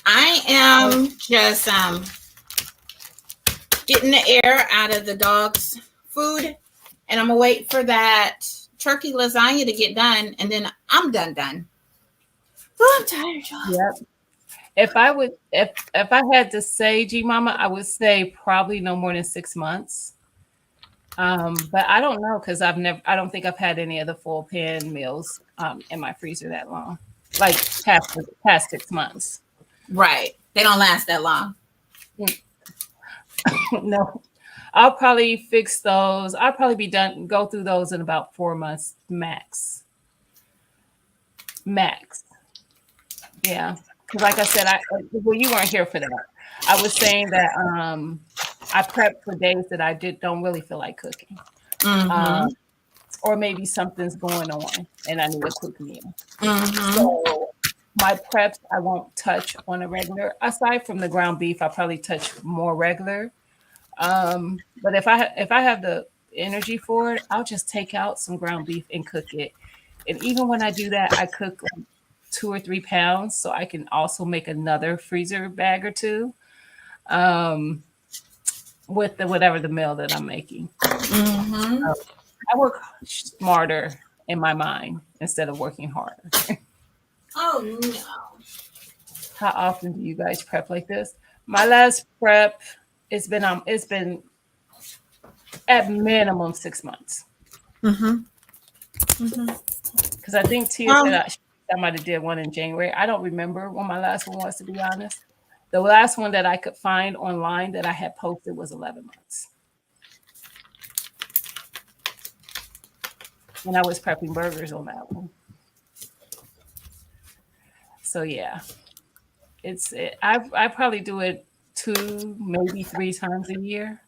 I am just getting the air out of the dog's food, and I'm gonna wait for that turkey lasagna to get done, and then I'm done. Oh, I'm tired, y'all. Yep. If I had to say, G Mama, I would say probably no more than 6 months. But I don't know because I don't think I've had any of the full pan meals in my freezer that long, like past 6 months. Right, they don't last that long. No, I'll probably fix those. I'll probably go through those in about 4 months max. Yeah, because like I said, well, you weren't here for that. I was saying that I prep for days that I don't really feel like cooking, or maybe something's going on and I need a quick meal. So my preps I won't touch on a regular. Aside from the ground beef, I'll probably touch more regular. But if I have the energy for it, I'll just take out some ground beef and cook it. And even when I do that, I cook like 2 or 3 pounds, so I can also make another freezer bag or two with whatever the meal that I'm making. I work smarter in my mind instead of working harder. Oh no! How often do you guys prep like this? My last prep, it's been at minimum 6 months. Because I think Tia said I might have did one in January. I don't remember when my last one was, to be honest. The last one that I could find online that I had posted was 11 months. And I was prepping burgers on that one. So yeah, I probably do it 2, maybe 3 times a year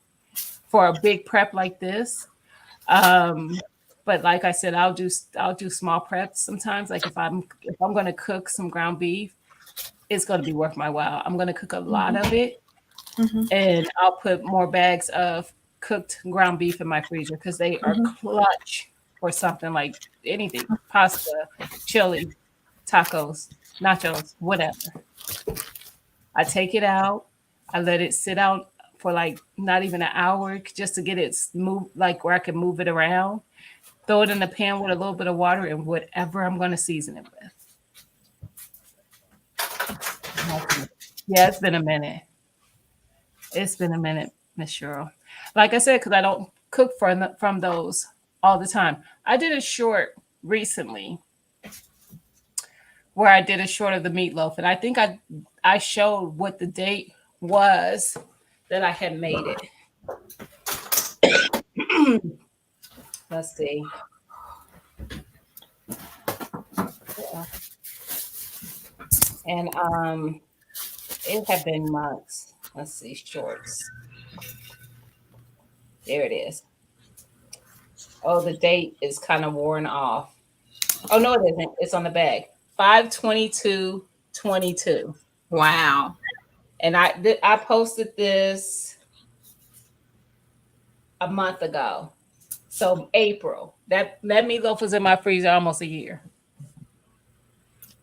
for a big prep like this. But like I said, I'll do small preps sometimes. Like if I'm going to cook some ground beef, it's going to be worth my while. I'm going to cook a lot of it, and I'll put more bags of cooked ground beef in my freezer because they are clutch for something like anything: pasta, chili, tacos, nachos, whatever. I take it out. I let it sit out for like not even an hour just to get it smooth, like where I can move it around. Throw it in the pan with a little bit of water and whatever I'm going to season it with. Yeah, it's been a minute. It's been a minute, Miss Cheryl. Like I said, because I don't cook from those all the time. I did a short recently where I did a short of the meatloaf, and I think I showed what the date was that I had made it. Let's see. Yeah. And it had been months. Let's see, shorts. There it is. Oh, the date is kind of worn off. Oh no, it isn't. It's on the bag. 5/22/22. Wow. And I posted this a month ago. So April. That meatloaf was in my freezer almost a year.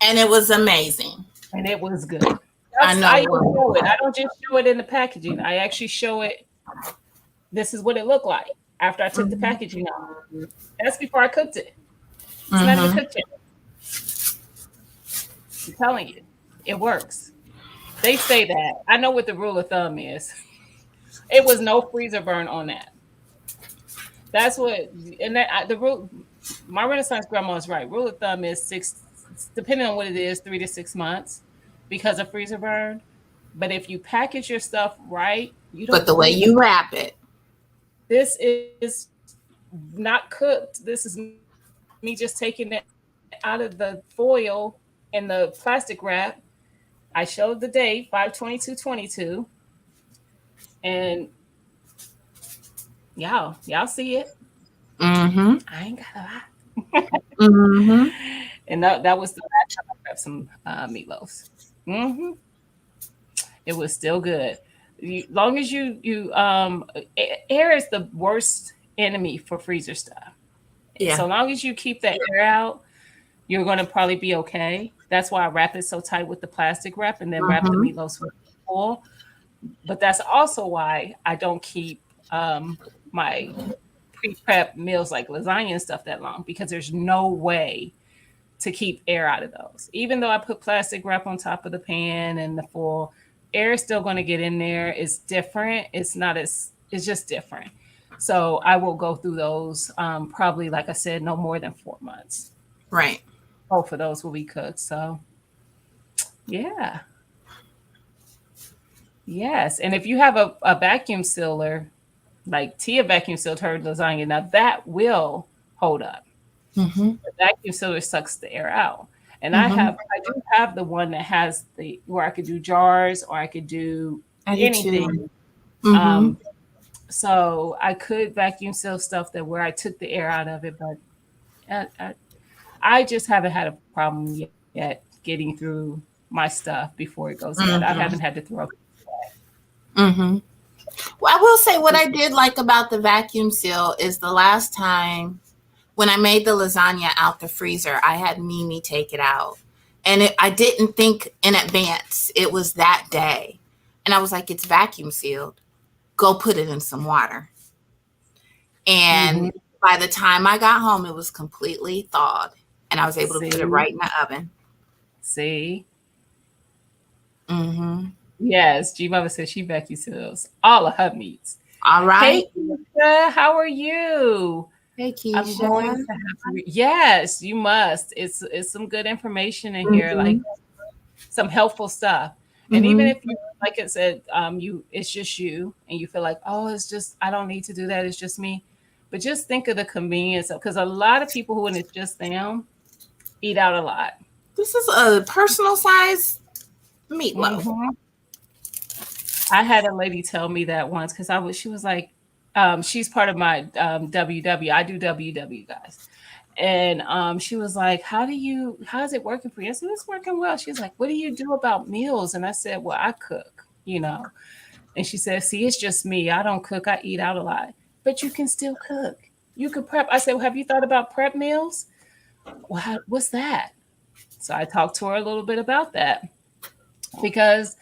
And it was amazing. And it was good. I I know. even show it. I don't just show it in the packaging. I actually show it. This is what it looked like after I took the Mm-hmm. packaging off. That's before I cooked it. It's not even Mm-hmm. cooked yet. I'm telling you, it works. They say that. I know what the rule of thumb is. It was no freezer burn on that. That's what, and the rule. My Renaissance grandma is right. Rule of thumb is six, depending on what it is, 3 to 6 months, because of freezer burn. But if you package your stuff right, you But don't the way freeze it. you wrap it. This is not cooked. This is me just taking it out of the foil and the plastic wrap. I showed the date, 5/22/22, and y'all see it. Mm-hmm. I ain't got a lot. Mm-hmm. And that was the last time I grabbed some meatloaves. Hmm. It was still good. Long as air is the worst enemy for freezer stuff. Yeah. So long as you keep that air out, you're going to probably be okay. That's why I wrap it so tight with the plastic wrap and then wrap the Mm-hmm. meatloaves with foil. But that's also why I don't keep my pre-prep meals like lasagna and stuff that long because there's no way to keep air out of those. Even though I put plastic wrap on top of the pan and the foil, air is still going to get in there. It's different. It's not as, it's just different. So I will go through those probably, like I said, no more than 4 months. Right. Both of those will be cooked. So yeah. Yes. And if you have a vacuum sealer, like Tia vacuum sealed her lasagna, now that will hold up. Mm-hmm. The vacuum sealer sucks the air out. And Mm-hmm. I do have the one that has the where I could do jars or I could do I do too. anything. Mm-hmm. Um, so I could vacuum seal stuff that where I took the air out of it, but I, I, I just haven't had a problem yet getting through my stuff before it goes bad. I haven't Mm-hmm. had to throw. Mm-hmm. Well, I will say what I did like about the vacuum seal is the last time when I made the lasagna out the freezer, I had Mimi take it out. And I didn't think in advance it was that day. And I was like, it's vacuum sealed. Go put it in some water. Hmm. And by the time I got home, it was completely thawed. And I was able to put it See, right in the oven. see. Mm-hmm. Yes, G Mama says she vacuum seals all of her meats. All Hey, right. Keisha, how are you? Hey, I'm going to Keisha. yes, you must. It's some good information in here, Mm-hmm. like some helpful stuff. And even Mm-hmm. if you, like I said, it's just you, and you feel like, oh, it's just I don't need to do that. It's just me. But just think of the convenience, because a lot of people who, when it's just them, eat out a lot. This is a personal size meatloaf. Hmm. I had a lady tell me that once because she was like, she's part of my WW. I do WW guys. And she was like, how is it working for you? I said, it's working well. She's like, what do you do about meals? And I said, well, I cook, you know. And she said, see, it's just me. I don't cook. I eat out a lot. But you can still cook. You could prep. I said, well, have you thought about prep meals? Well, what's that? So I talked to her a little bit about that because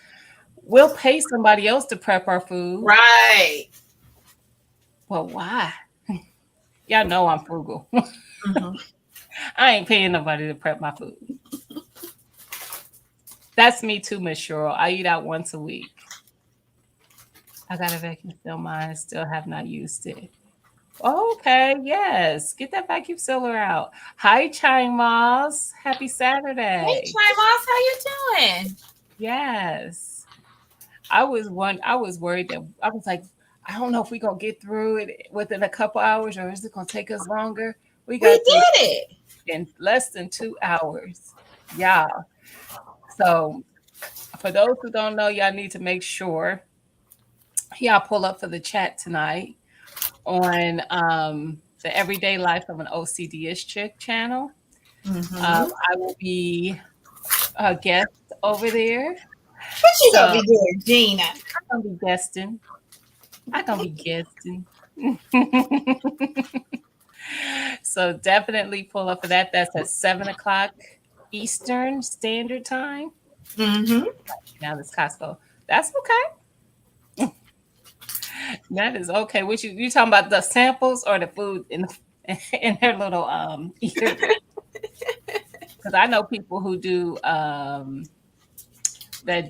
we'll pay somebody else to prep our food. Right. Well, why? Y'all know I'm frugal. Mm-hmm. I ain't paying nobody to prep my food. That's me too, Miss Cheryl. I eat out once a week. I got a vacuum seal mine. Still have not used it. Okay, yes. Get that vacuum sealer out. Hi, Chime Moss. Happy Hey, Saturday. Chimos, how you doing? Yes. I was worried that I was like, I don't know if we're gonna get through it within a couple hours or is it gonna take us longer. We We got through did it. in less than 2 hours. Yeah. So for those who don't know, y'all need to make sure y'all pull up for the chat tonight on the Everyday Life of an OCD-ish Chick channel. Mm-hmm. I will be a guest over there. What you gonna So be doing, Gina? I'm gonna be guesting. I'm gonna be guesting. So definitely pull up for that. That's at 7 o'clock Eastern Standard Time. Mm-hmm. Now this Costco. That's okay. That is okay. What you talking about the samples or the food in in their little eatery? Because I know people who do that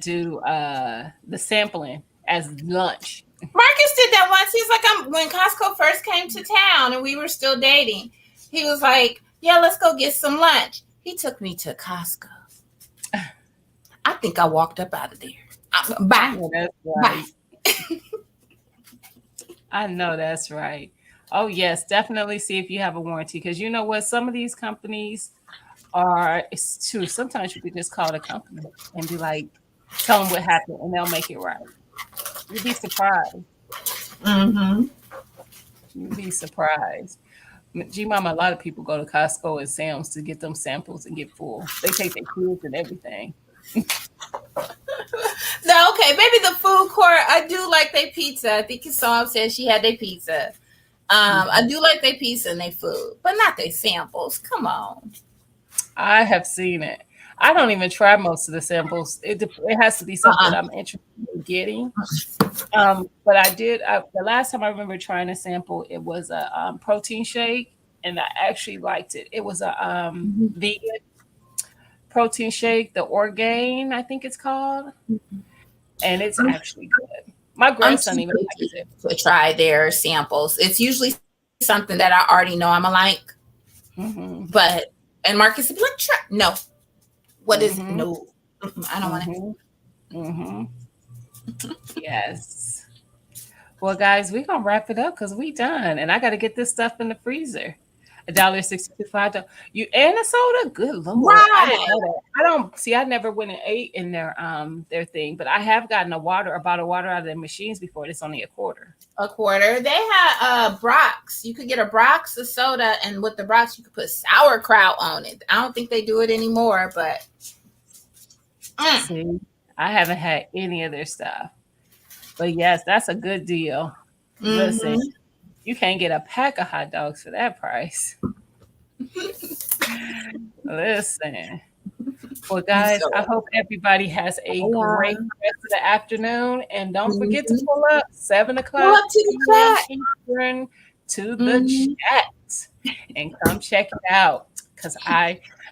do the sampling as lunch. Marcus did that once. He's like, when Costco first came to town and we were still dating, he was like, yeah, let's go get some lunch. He took me to Costco. I think I walked up out of there. Bye. Yeah, that's Bye. right. I know that's right. Oh yes, definitely see if you have a warranty because you know what, some of these companies are. It's true. Sometimes you could just call the company and be like, tell them what happened, and they'll make it right. You'd be surprised. Mm-hmm. You'd be surprised. G Mama, a lot of people go to Costco and Sam's to get them samples and get full. They take their kids and everything. No, okay, maybe the food court. I do like their pizza. I think Sam said she had their pizza. I do like their pizza and their food, but not their samples. Come on. I have seen it. I don't even try most of the samples. It has to be something I'm interested in getting. But I did. The last time I remember trying a sample, it was a protein shake, and I actually liked it. It was a vegan protein shake, the Orgain, I think it's called, and it's I'm, actually good. My I'm grandson too even picky likes it. to try their samples. It's usually something that I already know I'm a like, Hmm. but and Marcus would be like, try. No, what is Hmm. no? I don't want it. Hmm. Hmm. Yes. Well, guys, we're gonna wrap it up because we done, and I got to get this stuff in the freezer. $1.62 $5. You and a soda? Good lord, I didn't Right. know that. I don't see. I never went and ate in their thing, but I have gotten a bottle of water out of their machines before. It's only a quarter. A quarter. They had Brock's. You could get a Brock's of soda, and with the Brock's, you could put sauerkraut on it. I don't think they do it anymore, but See, I haven't had any of their stuff, but yes, that's a good deal. Listen, mm-hmm. you can't get a pack of hot dogs for that price. Listen. Well, guys, I So, hope everybody has a yeah. great rest of the afternoon. And don't forget to Mm-hmm. pull up 7 Pull o'clock up to the p.m. chat. Eastern to the Mm-hmm. chat and come check it out. Because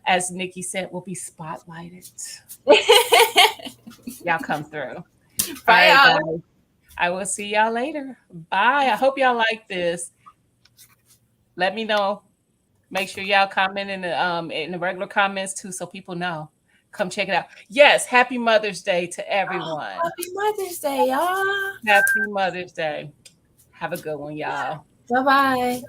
as Nikki said, will be spotlighted. Y'all come through. All Bye, right, y'all. guys. I will see y'all later. Bye. I hope y'all like this. Let me know. Make sure y'all comment in the regular comments too, so people know. Come check it out. Yes, happy Mother's Day to everyone. Happy Mother's Day, y'all. Happy Mother's Day. Have a good one, y'all. Bye bye.